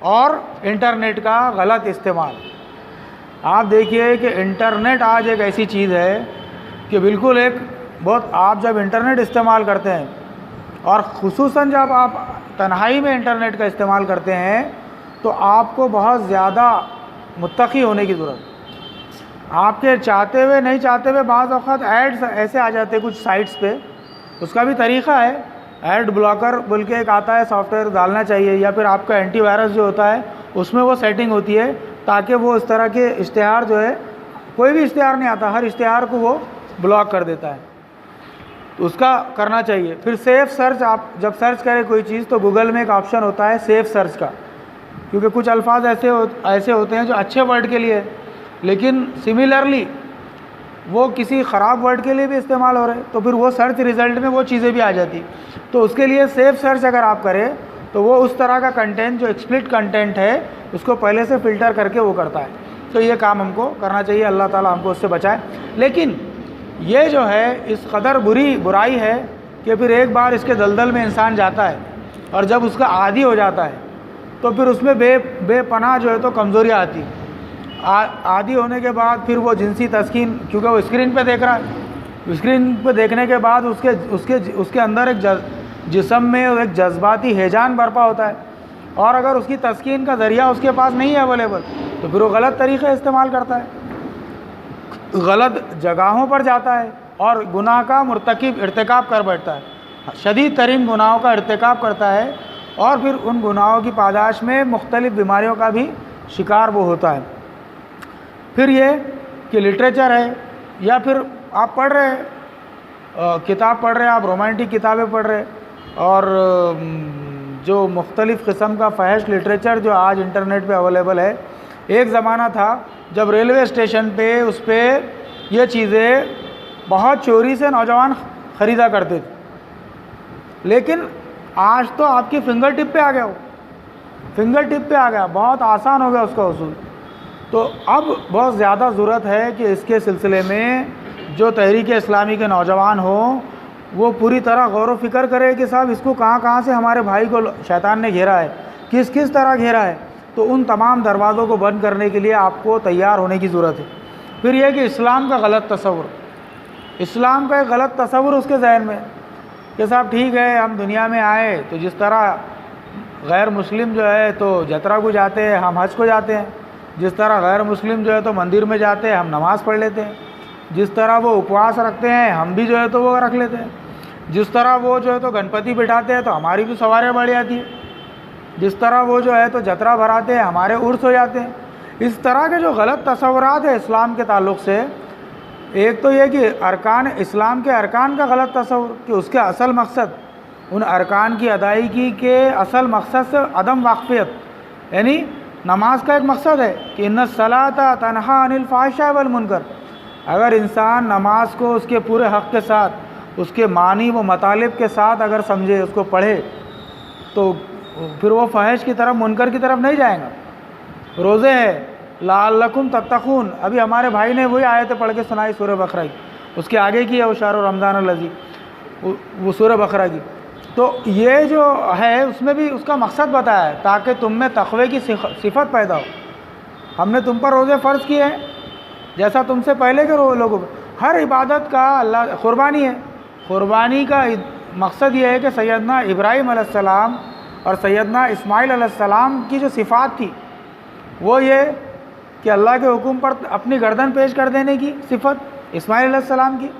और इंटरनेट का गलत इस्तेमाल। आप देखिए कि इंटरनेट आज एक ऐसी चीज़ है कि बिल्कुल एक बहुत, आप जब इंटरनेट इस्तेमाल करते हैं और ख़ुसूसन जब आप तन्हाई में इंटरनेट का इस्तेमाल करते हैं तो आपको बहुत ज़्यादा मुत्तक़ी होने की ज़रूरत। आपके चाहते हुए नहीं चाहते हुए बाज़ औक़ात एड्स ऐसे आ जाते हैं कुछ साइट्स पे, उसका भी तरीक़ा है, एड ब्लॉकर बोल के एक आता है सॉफ्टवेयर, डालना चाहिए, या फिर आपका एंटीवायरस जो होता है उसमें वो सेटिंग होती है ताकि वो इस तरह के इश्तिहार जो है, कोई भी इश्तिहार नहीं आता, हर इश्तिहार को वो ब्लॉक कर देता है, तो उसका करना चाहिए। फिर सेफ़ सर्च, आप जब सर्च करें कोई चीज़ तो गूगल में एक ऑप्शन होता है सेफ़ सर्च का, क्योंकि कुछ अल्फाज ऐसे होते हैं जो अच्छे वर्ड के लिए, लेकिन सिमिलरली वो किसी ख़राब वर्ड के लिए भी इस्तेमाल हो रहे हैं, तो फिर वो सर्च रिज़ल्ट में वो चीज़ें भी आ जाती। तो उसके लिए सेफ़ सर्च अगर आप करें तो वो उस तरह का कंटेंट जो एक्सप्लिसिट कंटेंट है उसको पहले से फ़िल्टर करके वो करता है। तो ये काम हमको करना चाहिए, अल्लाह ताला हमको उससे बचाए। लेकिन ये जो है इस कदर बुराई है कि फिर एक बार इसके दलदल में इंसान जाता है और जब उसका आदी हो जाता है तो फिर उसमें बेपनाह जो है तो कमज़ोरियाँ आती हैं। आदी होने के बाद फिर वो जिनसी तस्कीन, क्योंकि वो स्क्रीन पे देख रहा है, स्क्रीन पे देखने के बाद उसके अंदर एक जिस्म में एक जज्बाती हेजान बर्पा होता है, और अगर उसकी तस्कीन का ज़रिया उसके पास नहीं है अवेलेबल तो फिर वो गलत तरीक़े इस्तेमाल करता है, गलत जगहों पर जाता है और गुनाह का इर्तिकाब कर बैठता है, शदीद तरीन गुनाहों का इर्तिकाब करता है, और फिर उन गुनाहों की पादाश में मुख्तलिफ़ बीमारियों का भी शिकार वो होता है। फिर ये कि लिटरेचर है या फिर आप पढ़ रहे हैं किताब पढ़ रहे हैं, आप रोमांटिक किताबें पढ़ रहे हैं और जो मुख्तलिफ़ किस्म का फहश लिटरेचर जो आज इंटरनेट पे अवेलेबल है। एक ज़माना था जब रेलवे स्टेशन पे उस पर ये चीज़ें बहुत चोरी से नौजवान ख़रीदा करते थे, लेकिन आज तो आपकी फिंगर टिप पे आ गया, वो फिंगर टिप पे आ गया, बहुत आसान हो गया उसका वसूल। तो अब बहुत ज़्यादा ज़रूरत है कि इसके सिलसिले में जो तहरीक इस्लामी के नौजवान हो वो पूरी तरह गौर व फिक्र करे कि साहब इसको कहाँ कहाँ से हमारे भाई को शैतान ने घेरा है, किस किस तरह घेरा है। तो उन तमाम दरवाज़ों को बंद करने के लिए आपको तैयार होने की ज़रूरत है। फिर यह कि इस्लाम का गलत तस्वुर, इस्लाम का एक गलत तस्वुर उसके जहन में कि साहब ठीक है, हम दुनिया में आए तो जिस तरह गैर मुस्लिम जो है तो जतरा को जाते हैं, हम हज को जाते हैं, जिस तरह गैर मुस्लिम जो है तो मंदिर में जाते हैं, हम नमाज़ पढ़ लेते हैं, जिस तरह वो उपवास रखते हैं हम भी जो है तो वो रख लेते हैं, जिस तरह वो जो है तो गणपति बिठाते हैं तो हमारी भी सवारियाँ बढ़ जाती है, जिस तरह वो जो है तो जतरा भराते हैं हमारे उर्स हो जाते हैं। इस तरह के जो गलत तस्वुरात है इस्लाम के ताल्लुक़ से, एक तो ये कि अरकान इस्लाम के अरकान का गलत तस्वुर कि उसके असल मकसद, उन अरकान की अदायगी के असल मकसद से अदम वाक़फ़ियत, यानी नमाज का एक मकसद है कि इन्ना सलाता तनहा अनिल फ़ाहिशा वल मुनकर। अगर इंसान नमाज को उसके पूरे हक़ के साथ, उसके मानी व मतालिब के साथ अगर समझे, उसको पढ़े, तो फिर वो फ़हश की तरफ, मुनकर की तरफ नहीं जाएगा। रोज़े है लअल्लकुम तत्तक़ून, अभी हमारे भाई ने वही आयतें पढ़ के सुनाई सूरह बकरा की, उसके आगे की है वो शहर रमज़ान अल-लज़ी, वो सूरह बकरा की। तो ये जो है उसमें भी उसका मकसद बताया है ताकि तुम में तक़वे की सिफत पैदा हो। हमने तुम पर रोज़े फ़र्ज़ किए हैं जैसा तुमसे पहले के लोगों पर। हर इबादत का अल्लाह क़ुरबानी है, क़ुरबानी का मकसद ये है कि सैयदना इब्राहीम अलैहिस्सलाम और सैयदना इस्माईल अलैहिस्सलाम की जो सिफ़ात थी वो ये कि अल्लाह के हुक्म पर अपनी गर्दन पेश कर देने की सिफ़त इस्माईल अलैहिस्सलाम की,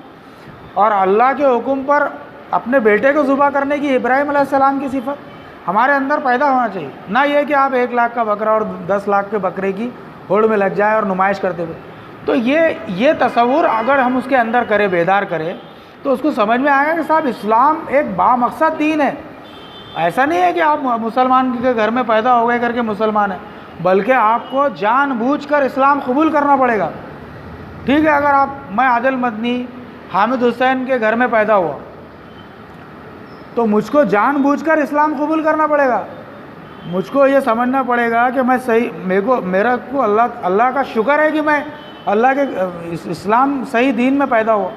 और अल्लाह के हुक्म पर अपने बेटे को ज़ुबा करने की इब्राहीम अलैहिस्सलाम की सिफ़त हमारे अंदर पैदा होना चाहिए। ना ये कि आप 1 लाख का बकरा और 10 लाख के बकरे की होड़ में लग जाए और नुमाइश करते हुए। तो ये तसव्वुर अगर हम उसके अंदर करें, बेदार करें, तो उसको समझ में आएगा कि साहब इस्लाम एक बामकसद दीन है। ऐसा नहीं है कि आप मुसलमान के घर में पैदा हो गए करके मुसलमान हैं, बल्कि आपको जानबूझकर इस्लाम कबूल करना पड़ेगा। ठीक है, अगर मैं आदिल मदनी हामिद हुसैन के घर में पैदा हुआ तो मुझको जानबूझकर इस्लाम कबूल करना पड़ेगा। मुझको ये समझना पड़ेगा कि मैं सही, मेरा को अल्लाह का शुक्र है कि मैं अल्लाह के इस्लाम सही दीन में पैदा हुआ,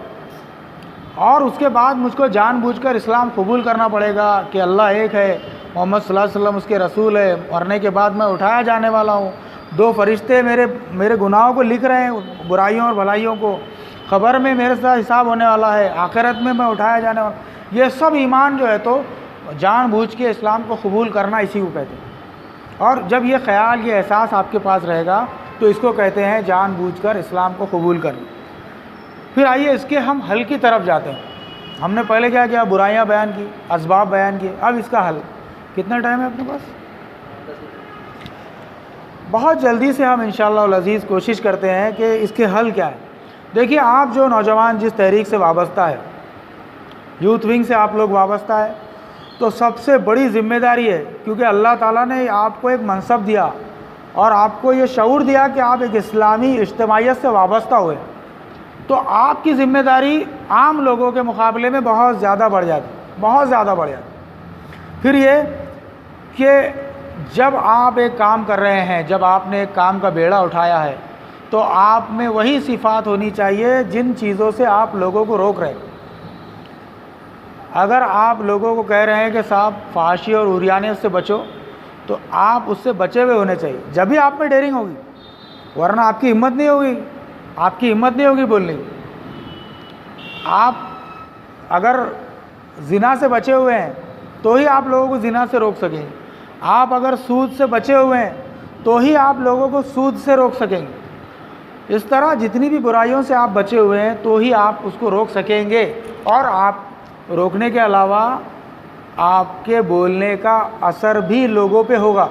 और उसके बाद मुझको जानबूझकर इस्लाम कबूल करना पड़ेगा कि अल्लाह एक है, मोहम्मद सल्लल्लाहु अलैहि वसल्लम उसके रसूल है, मरने के बाद मैं उठाया जाने वाला हूँ, 2 फरिश्ते मेरे गुनाहों को लिख रहे हैं, बुराइयों और भलाइयों को, ख़बर में मेरे साथ हिसाब होने वाला है, आखिरत में मैं उठाया जाने वाला। ये सब ईमान जो है तो जानबूझ के इस्लाम को कबूल करना इसी को कहते हैं। और जब ये ख़याल, ये एहसास आपके पास रहेगा तो इसको कहते हैं जानबूझकर इस्लाम को कबूल करना। फिर आइए इसके हम हल की तरफ जाते हैं। हमने पहले क्या किया, बुराइयां बयान की, असबाब बयान किए, अब इसका हल। कितना टाइम है अपने पास? बहुत जल्दी से हम इंशाअल्लाह अज़ीज़ कोशिश करते हैं कि इसके हल क्या है। देखिए, आप जो नौजवान जिस तहरीक से वाबस्ता है, यूथ विंग से आप लोग वाबस्ता है, तो सबसे बड़ी ज़िम्मेदारी है, क्योंकि अल्लाह ताला ने आपको एक मनसब दिया और आपको ये शऊर दिया कि आप एक इस्लामी इज्तिमाइयत से वाबस्ता हुए, तो आपकी ज़िम्मेदारी आम लोगों के मुकाबले में बहुत ज़्यादा बढ़ जाती, बहुत ज़्यादा बढ़ जाती। फिर ये कि जब आप एक काम कर रहे हैं, जब आपने एक काम का बेड़ा उठाया है, तो आप में वही सिफ़ात होनी चाहिए जिन चीज़ों से आप लोगों को रोक रहे हैं। अगर आप लोगों को कह रहे हैं कि साहब फाशी और उरियानियत से बचो, तो आप उससे बचे हुए होने चाहिए, जब भी आप में डेयरिंग होगी, वरना आपकी हिम्मत नहीं होगी, आपकी हिम्मत नहीं होगी बोलने की। आप अगर ज़िना से बचे हुए हैं तो ही आप लोगों को ज़िना से रोक सकेंगे, आप अगर सूद से बचे हुए हैं तो ही आप लोगों को सूद से रोक सकेंगे। इस तरह जितनी भी बुराइयों से आप बचे हुए हैं तो ही आप उसको रोक सकेंगे, और आप रोकने के अलावा आपके बोलने का असर भी लोगों पे होगा।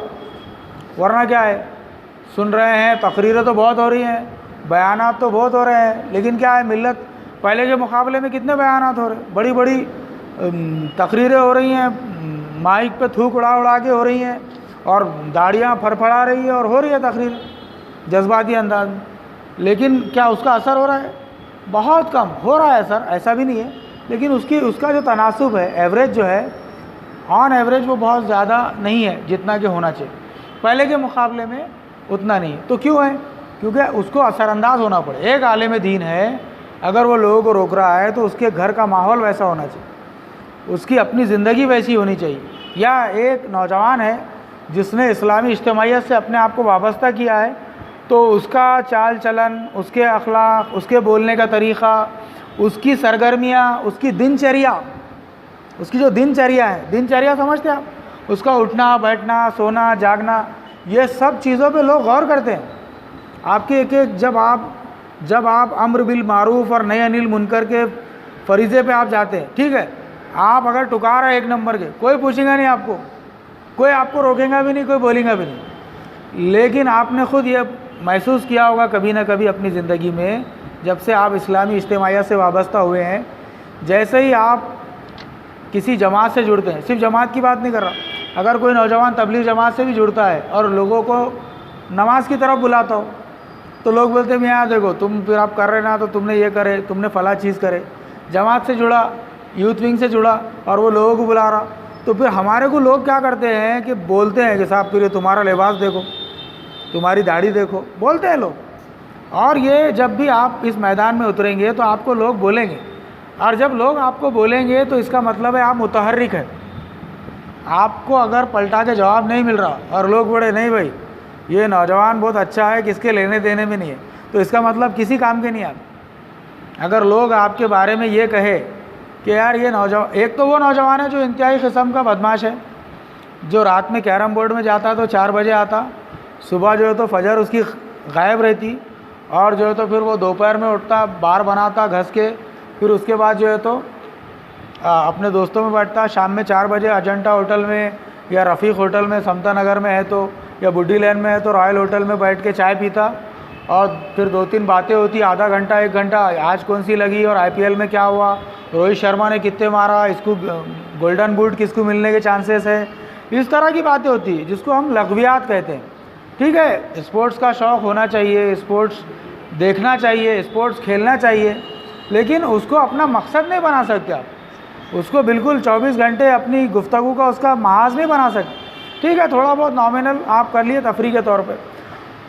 वरना क्या है, सुन रहे हैं, तकरीरें तो बहुत हो रही हैं, बयानात तो बहुत हो रहे हैं, लेकिन क्या है, मिल्लत पहले के मुकाबले में कितने बयानात हो रहे, बड़ी बड़ी तकरीरें हो रही हैं, माइक पे थूक उड़ा उड़ा के हो रही हैं और दाढ़ियाँ फड़फड़ा रही है और हो रही है तकरीर जज्बाती अंदाज में। लेकिन क्या उसका असर हो रहा है? बहुत कम हो रहा है असर, ऐसा भी नहीं है, लेकिन उसका जो तनासुब है, एवरेज जो है, ऑन एवरेज वो बहुत ज़्यादा नहीं है जितना कि होना चाहिए। पहले के मुकाबले में उतना नहीं है। तो क्यों है? क्योंकि उसको असरअंदाज होना पड़े। एक आलिम दीन है, अगर वो लोगों को रोक रहा है तो उसके घर का माहौल वैसा होना चाहिए, उसकी अपनी ज़िंदगी वैसी होनी चाहिए। या एक नौजवान है जिसने इस्लामी इज्तिमाइयत से अपने आप को वाबस्ता किया है, तो उसका चाल चलन, उसके अखलाक, उसके बोलने का तरीक़ा, उसकी सरगर्मियाँ, उसकी दिनचर्या, उसकी जो दिनचर्या है, दिनचर्या समझते हैं आप? उसका उठना बैठना, सोना जागना, ये सब चीज़ों पे लोग गौर करते हैं। आपके एक जब आप अम्र बिल मारूफ और नही अनिल मुनकर के फरीज़े पे आप जाते हैं, ठीक है, आप अगर टुकार है एक नंबर के, कोई पूछेगा नहीं आपको, कोई आपको रोकेगा भी नहीं, कोई बोलेगा भी नहीं। लेकिन आपने ख़ुद ये महसूस किया होगा कभी ना कभी अपनी ज़िंदगी में, जब से आप इस्लामी इज्तिमाइयत से वाबस्ता हुए हैं, जैसे ही आप किसी जमात से जुड़ते हैं, सिर्फ जमात की बात नहीं कर रहा, अगर कोई नौजवान तबलीग जमात से भी जुड़ता है और लोगों को नमाज की तरफ बुलाता हो, तो लोग बोलते हैं यार देखो तुम फिर आप कर रहे ना, तो तुमने ये करे, तुमने फ़ला चीज़ करे। जमात से जुड़ा, यूथ विंग से जुड़ा और वो लोगों को बुला रहा, तो फिर हमारे को लोग क्या करते हैं कि बोलते हैं कि साहब फिर ये तुम्हारा लिबास देखो, तुम्हारी दाढ़ी देखो, बोलते हैं लोग। और ये जब भी आप इस मैदान में उतरेंगे तो आपको लोग बोलेंगे, और जब लोग आपको बोलेंगे तो इसका मतलब है आप मुतहर्रिक हैं। आपको अगर पलटा के जवाब नहीं मिल रहा और लोग बोले नहीं भाई ये नौजवान बहुत अच्छा है, किसके लेने देने में नहीं है, तो इसका मतलब किसी काम के नहीं आप। अगर लोग आपके बारे में ये कहे कि यार ये नौजवान, एक तो वो नौजवान है जो इंतहाई किस्म का बदमाश है, जो रात में कैरम बोर्ड में जाता तो 4 बजे आता, सुबह जो है तो फजर उसकी गायब रहती, और जो है तो फिर वो दोपहर में उठता, बार बनाता घस के, फिर उसके बाद जो है तो अपने दोस्तों में बैठता, शाम में 4 बजे अजंता होटल में या रफ़ीक होटल में समता नगर में है तो, या बुड्डी लैन में है तो रॉयल होटल में बैठ के चाय पीता, और फिर 2-3 बातें होती, आधा घंटा 1 घंटा, आज कौन सी लगी और IPL में क्या हुआ, रोहित शर्मा ने कितने मारा, इसको गोल्डन बूट किसको मिलने के चांसेस है, इस तरह की बातें होती है जिसको हम लग़वियात कहते हैं। ठीक है, स्पोर्ट्स का शौक़ होना चाहिए, स्पोर्ट्स देखना चाहिए, स्पोर्ट्स खेलना चाहिए, लेकिन उसको अपना मकसद नहीं बना सकते आप, उसको बिल्कुल 24 घंटे अपनी गुफ्तगू का उसका महाज नहीं बना सकते। ठीक है, थोड़ा बहुत नॉमिनल आप कर लिए तफरी के तौर पे,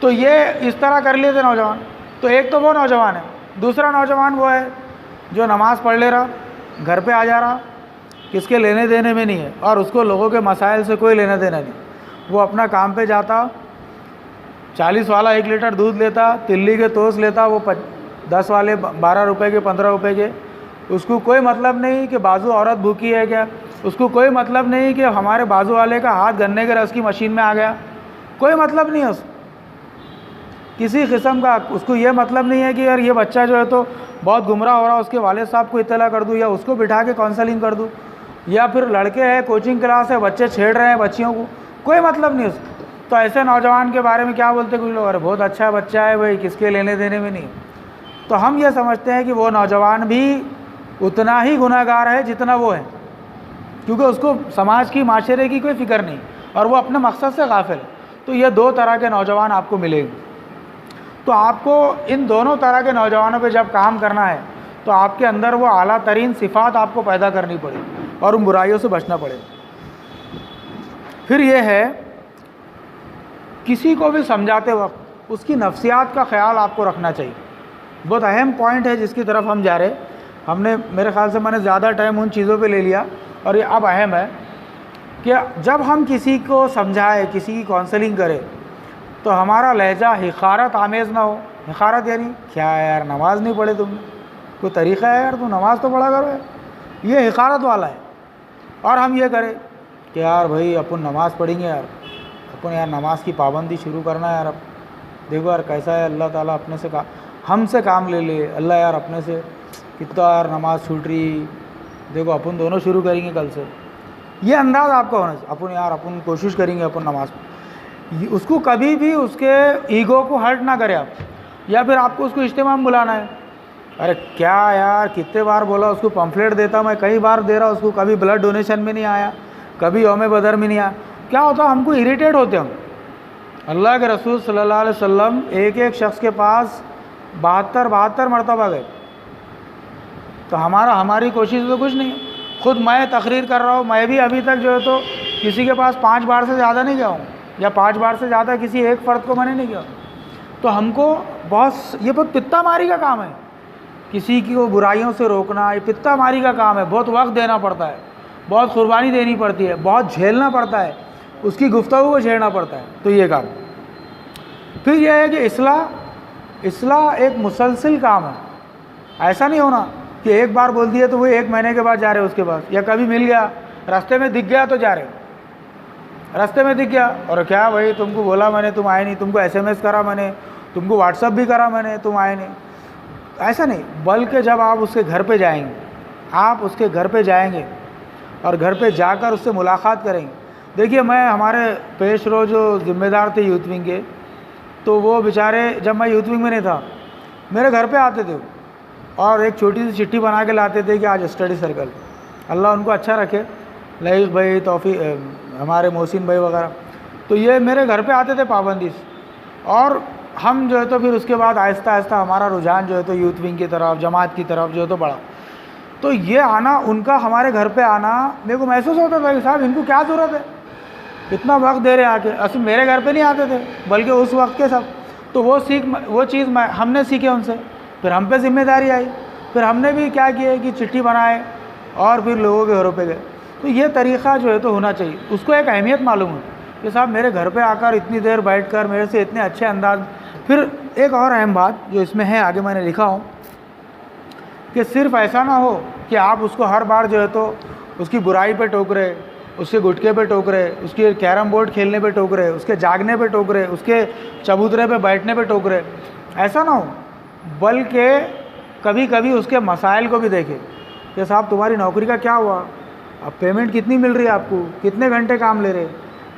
तो ये इस तरह कर लिए थे नौजवान। तो एक तो वो नौजवान है, दूसरा नौजवान वो है जो नमाज़ पढ़ ले रहा, घर पे आ जा रहा, किसके लेने देने में नहीं है, और उसको लोगों के मसाइल से कोई लेना देना नहीं, वो अपना काम पे जाता, 40 वाला 1 लीटर दूध लेता, तिल्ली के तोस लेता, वो 10 वाले 12 रुपये के 15 रुपये के, उसको कोई मतलब नहीं कि बाजू औरत भूखी है क्या, उसको कोई मतलब नहीं कि हमारे बाजू वाले का हाथ गन्ने के रस की मशीन में आ गया, कोई मतलब नहीं है उसको किसी किस्म का। उसको ये मतलब नहीं है कि यार ये बच्चा जो है तो बहुत गुमराह हो रहा है, उसके वालिद साहब को इत्तला कर दूँ, या उसको बिठा के काउंसलिंग कर दूँ, या फिर लड़के हैं कोचिंग क्लास है, बच्चे छेड़ रहे हैं बच्चियों को, कोई मतलब नहीं उसको। तो ऐसे नौजवान के बारे में क्या बोलते कुछ लोग, अरे बहुत अच्छा बच्चा है भाई, किसके लेने देने में नहीं। तो हम ये समझते हैं कि वो नौजवान भी उतना ही गुनहगार है जितना वो है, क्योंकि उसको समाज की, माशरे की कोई फ़िक्र नहीं, और वो अपने मकसद से गाफिल है। तो ये 2 तरह के नौजवान आपको मिलेंगे। तो आपको इन दोनों तरह के नौजवानों पे जब काम करना है तो आपके अंदर वो आला तरीन सिफ़ात आपको पैदा करनी पड़ेगी और उन बुराइयों से बचना पड़ेगा। फिर ये है, किसी को भी समझाते वक्त उसकी नफ्सियात का ख्याल आपको रखना चाहिए। बहुत अहम पॉइंट है जिसकी तरफ हम जा रहे, हमने मेरे ख्याल से मैंने ज़्यादा टाइम उन चीज़ों पे ले लिया, और ये अब अहम है कि जब हम किसी को समझाएं, किसी की काउंसलिंग करें, तो हमारा लहजा हिकारत आमेज़ ना हो। हिकारत यानी क्या है यार, नमाज़ नहीं पढ़े तुमने, कोई तरीक़ा है यार, तुम नमाज़ तो पढ़ा करो यार, ये हिकारत वाला है। और हम ये करें कि यार भाई अपन नमाज़ पढ़ेंगे यार, अपन यार नमाज की पाबंदी शुरू करना है यार, अब देखो यार कैसा है, अल्लाह ताला अपने से हमसे काम ले ले, अल्लाह यार अपने से कितना यार नमाज छूट रही, देखो अपन दोनों शुरू करेंगे कल से, ये अंदाज़ आपका होना चाहिए। अपन यार अपन कोशिश करेंगे अपन नमाज, उसको कभी भी उसके ईगो को हर्ट ना करें आप, या फिर आपको उसको इज्तिमा में बुलाना है, अरे क्या यार, कितने बार बोला उसको, पम्फलेट देता मैं, कई बार दे रहा उसको, कभी ब्लड डोनेशन में नहीं आया, कभी यौम बदर में नहीं आया। क्या होता, हमको इरिटेट होते हम। अल्लाह के रसूल सल्लल्लाहु अलैहि वसल्लम एक एक शख्स के पास 72 मरतबा गए। तो हमारी कोशिश तो कुछ नहीं है। खुद मैं तकरीर कर रहा हूँ, मैं भी अभी तक जो है तो किसी के पास 5 बार से ज़्यादा नहीं गया हूँ, या 5 बार से ज़्यादा किसी एक फ़र्द को मैंने नहीं किया। तो हमको ये बहुत पित्ता मारी का काम है, किसी की को बुराइयों से रोकना, ये पित्ता मारी का काम है। बहुत वक्त देना पड़ता है, बहुत कुर्बानी देनी पड़ती है, बहुत झेलना पड़ता है, उसकी गुफ्तगू को झेलना पड़ता है। तो ये काम। फिर यह है कि इस्लाह एक मुसलसिल काम है। ऐसा नहीं होना कि एक बार बोल दिए तो वो 1 महीने के बाद जा रहे उसके पास, या कभी मिल गया, रास्ते में दिख गया तो जा रहे, रास्ते में दिख गया, और क्या भाई तुमको बोला मैंने, तुम आए नहीं, तुमको SMS करा मैंने, तुमको व्हाट्सअप भी करा मैंने, तुम आए नहीं। ऐसा नहीं, बल्कि जब आप उसके घर पे जाएंगे, आप उसके घर पे जाएंगे और घर पे जाकर उससे मुलाकात करेंगे। देखिए, मैं हमारे पेश रो जो ज़िम्मेदार थे यूथ विंग के, तो वो बेचारे, जब मैं यूथ विंग में नहीं था, मेरे घर पे आते थे और एक छोटी सी चिट्ठी बना के लाते थे कि आज स्टडी सर्कल। अल्लाह उनको अच्छा रखे, लईक भाई, हमारे मोहसिन भाई वगैरह। तो ये मेरे घर पे आते थे पाबंदी से, और हम जो है तो फिर उसके बाद आहिस्ता आहिस्ता हमारा रुझान जो है तो यूथ विंग की तरफ, जमात की तरफ जो है तो बढ़ा। तो ये आना, उनका हमारे घर पे आना, मेरे को महसूस होता था कि साहब इनको क्या ज़रूरत है, इतना वक्त दे रहे आके। असली मेरे घर पे नहीं आते थे, बल्कि उस वक्त के सब। तो वो चीज़ हमने सीखे उनसे, फिर हम पे जिम्मेदारी आई, फिर हमने भी क्या किया कि चिट्ठी बनाए और फिर लोगों के घरों पे गए। तो ये तरीक़ा जो है तो होना चाहिए, उसको एक अहमियत मालूम है कि साहब मेरे घर पे आकर इतनी देर बैठकर मेरे से इतने अच्छे अंदाज। फिर एक और अहम बात जो इसमें है, आगे मैंने लिखा हूँ कि सिर्फ ऐसा ना हो कि आप उसको हर बार जो है तो उसकी बुराई पे टोक रहे, उसके गुटखे पे टोक रहे, उसके कैरम बोर्ड खेलने पे टोक रहे, उसके जागने पे टोक रहे, उसके चबूतरे पे बैठने पे टोक रहे। ऐसा ना हो, बल्कि कभी कभी उसके मसाइल को भी देखें कि साहब तुम्हारी नौकरी का क्या हुआ, अब पेमेंट कितनी मिल रही है आपको, कितने घंटे काम ले रहे।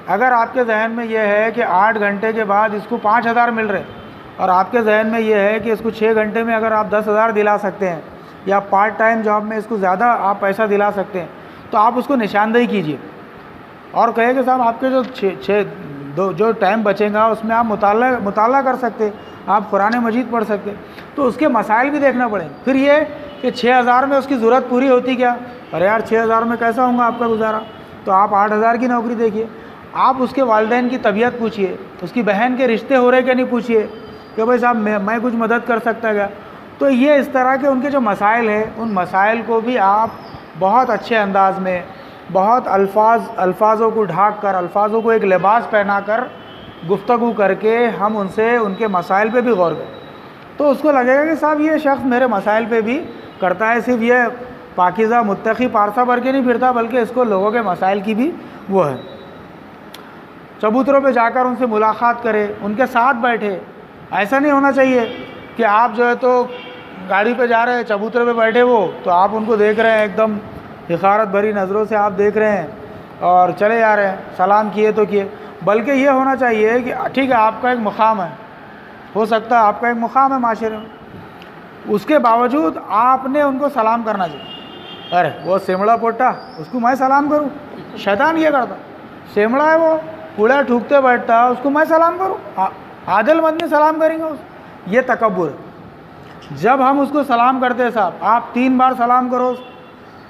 अगर आपके जहन में यह है कि 8 घंटे के बाद इसको 5,000 मिल रहे, और आपके जहन में यह है कि इसको 6 घंटे में अगर आप 10,000 दिला सकते हैं, या पार्ट टाइम जॉब में इसको ज़्यादा आप पैसा दिला सकते हैं, तो आप उसको निशानदेही कीजिए और कहे कि साहब आपके जो टाइम बचेगा उसमें आप मुताला कर सकते, आप कुरान मजीद पढ़ सकते। तो उसके मसाइल भी देखना पड़ेंगे। फिर ये कि 6,000 में उसकी ज़रूरत पूरी होती क्या, अरे यार 6,000 में कैसा होगा आपका गुजारा, तो आप 8,000 की नौकरी देखिए। आप उसके वालिदैन की तबीयत पूछिए, उसकी बहन के रिश्ते हो रहे क्या नहीं पूछिए कि भाई साहब मैं कुछ मदद कर सकता क्या। तो ये इस तरह के उनके जो मसाइल हैं, उन मसाइल को भी आप बहुत अच्छे अंदाज में, बहुत अल्फाज़ों को ढाक कर, अल्फाज़ों को एक लिबास पहना कर गुफ्तगू करके हम उनसे उनके मसाइल पे भी गौर करें, तो उसको लगेगा कि साहब ये शख्स मेरे मसाइल पे भी करता है। सिर्फ ये पाकीज़ा मुत्तकी पारसा भर के नहीं फिरता, बल्कि इसको लोगों के मसाइल की भी वो है। चबूतरों पे जाकर उनसे मुलाकात करें, उनके साथ बैठे। ऐसा नहीं होना चाहिए कि आप जो है तो गाड़ी पे जा रहे हैं, चबूतरे पे बैठे वो, तो आप उनको देख रहे हैं, एकदम हिकारत भरी नज़रों से आप देख रहे हैं और चले जा रहे हैं, सलाम किए तो किए। बल्कि ये होना चाहिए कि ठीक है, आपका एक मुकाम है, हो सकता है आपका एक मुकाम है माशरे में, उसके बावजूद आपने उनको सलाम करना चाहिए। अरे वो सेमड़ा पोटा, उसको मैं सलाम करूँ? शैतान ये करता, सेमड़ा है वो, कूड़ा ठूकते बैठता, उसको मैं सलाम करूँ? आदिल मदनी सलाम करेंगे उस, ये तकब्बुर है। जब हम उसको सलाम करते हैं, साहब आप 3 बार सलाम करो,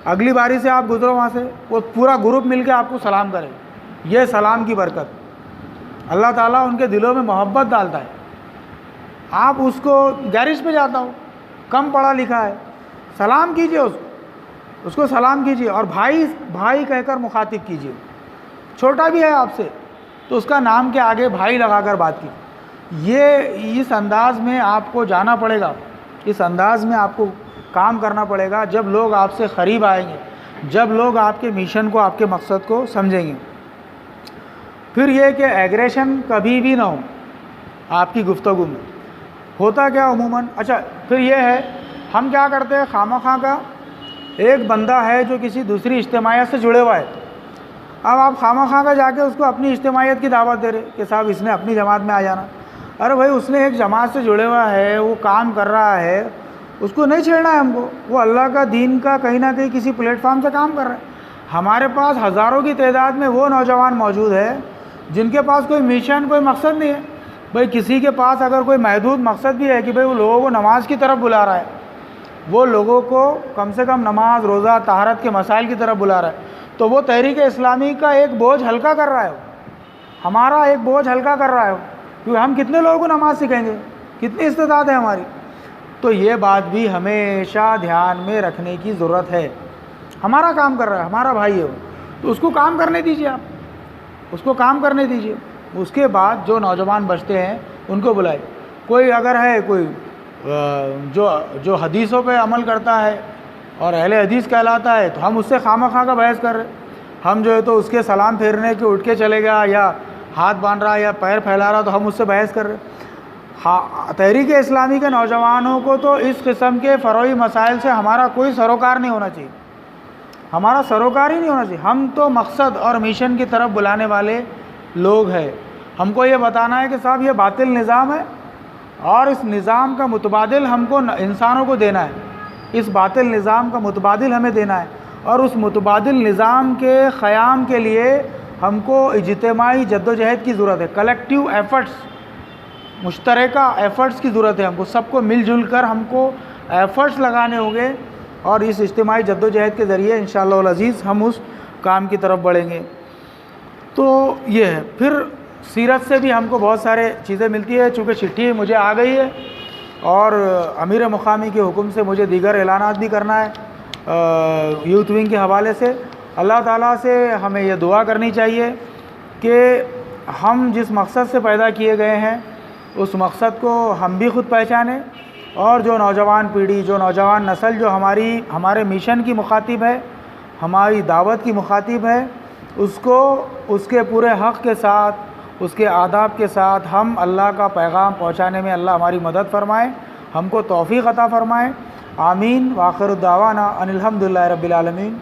अगली बारी से आप गुजरो वहाँ से, वो पूरा ग्रुप मिलके आपको सलाम करे। ये सलाम की बरकत, अल्लाह ताला उनके दिलों में मोहब्बत डालता है। आप उसको गैरेज पे जाता हो, कम पढ़ा लिखा है, सलाम कीजिए उसको सलाम कीजिए, और भाई भाई कहकर मुखातिब कीजिए। छोटा भी है आपसे तो उसका नाम के आगे भाई लगाकर बात कीजिए। ये इस अंदाज़ में आपको जाना पड़ेगा, इस अंदाज़ में आपको काम करना पड़ेगा। जब लोग आपसे करीब आएंगे, जब लोग आपके मिशन को, आपके मकसद को समझेंगे। फिर ये कि एग्रेशन कभी भी ना हो आपकी गुफ्तगू में। होता क्या उमूमन, अच्छा फिर ये है, हम क्या करते हैं, खामखा का एक बंदा है जो किसी दूसरी इज्तिमायत से जुड़े हुआ है, अब आप खामखा का जाके उसको अपनी इज्तिमायत की दावत दे रहे कि साहब इसने अपनी जमात में आ जाना। अरे भाई, उसने एक जमात से जुड़े हुआ है, वो काम कर रहा है, उसको नहीं छेड़ना है हमको। वो अल्लाह का दीन का कहीं ना कहीं किसी प्लेटफार्म से काम कर रहा है। हमारे पास हज़ारों की तादाद में वो नौजवान मौजूद है जिनके पास कोई मिशन, कोई मकसद नहीं है। भाई किसी के पास अगर कोई महदूद मकसद भी है कि भाई वो लोगों को नमाज की तरफ बुला रहा है, वो लोगों को कम से कम नमाज, रोज़ा, तहारत के मसाइल की तरफ बुला रहा है, तो वो तहरीक इस्लामी का एक बोझ हल्का कर रहा है, हमारा एक बोझ हल्का कर रहा है। क्योंकि हम कितने लोगों को नमाज सिखाएंगे, कितनी इस्तेदाद है हमारी। तो ये बात भी हमेशा ध्यान में रखने की ज़रूरत है। हमारा काम कर रहा है, हमारा भाई है वो, तो उसको काम करने दीजिए, आप उसको काम करने दीजिए। उसके बाद जो नौजवान बचते हैं उनको बुलाए। कोई अगर है कोई जो हदीसों पे अमल करता है और अहले हदीस कहलाता है, तो हम उससे खामखा का बहस कर रहे। हम जो है तो उसके सलाम फेरने के उठ के चलेगा या हाथ बांध रहा या पैर फैला रहा, तो हम उससे बहस कर रहे। हाँ, तहरीक इस्लामी के नौजवानों को तो इस किस्म के फ़रोई मसाइल से हमारा कोई सरोकार नहीं होना चाहिए, हमारा सरोकार ही नहीं होना चाहिए। हम तो मकसद और मिशन की तरफ बुलाने वाले लोग हैं। हमको ये बताना है कि साहब ये बातिल निज़ाम है और इस निज़ाम का मुतबादिल हमको इंसानों को देना है, इस बातिल निज़ाम का मुतबादिल हमें देना है। और उस मुतबादिल निज़ाम के क़याम के लिए हमको इज्तिमाई जद्दोजहद की ज़रूरत है, कलेक्टिव एफ़र्ट्स, मुश्तरका एफ़र्ट्स की ज़रूरत है। हमको सबको मिलजुल कर हमको एफ़र्ट्स लगाने होंगे और इस इज्तिमाई जद्दोजहद के ज़रिए इंशाअल्लाह अज़ीज़ हम उस काम की तरफ बढ़ेंगे। तो ये है। फिर सीरत से भी हमको बहुत सारे चीज़ें मिलती है। चूँकि चिट्ठी मुझे आ गई है और अमीर मुकामी के हुक्म से मुझे दीगर ऐलानात भी करना है यूथ विंग के हवाले से। अल्लाह ताला से हमें यह दुआ करनी चाहिए कि हम जिस मकसद से पैदा किए गए हैं उस मकसद को हम भी ख़ुद पहचानें और जो नौजवान पीढ़ी, जो नौजवान नस्ल जो हमारे मिशन की मुखातिब है, हमारी दावत की मुखातिब है, उसको उसके पूरे हक़ के साथ, उसके आदाब के साथ हम अल्लाह का पैगाम पहुँचाने में अल्लाह हमारी मदद फ़रमाए, हमको तौफ़ीक़ अता फ़रमाए। आमीन। व आखिर दावाना अनिल हम्दुलिल्लाहि रब्बिल आलमीन।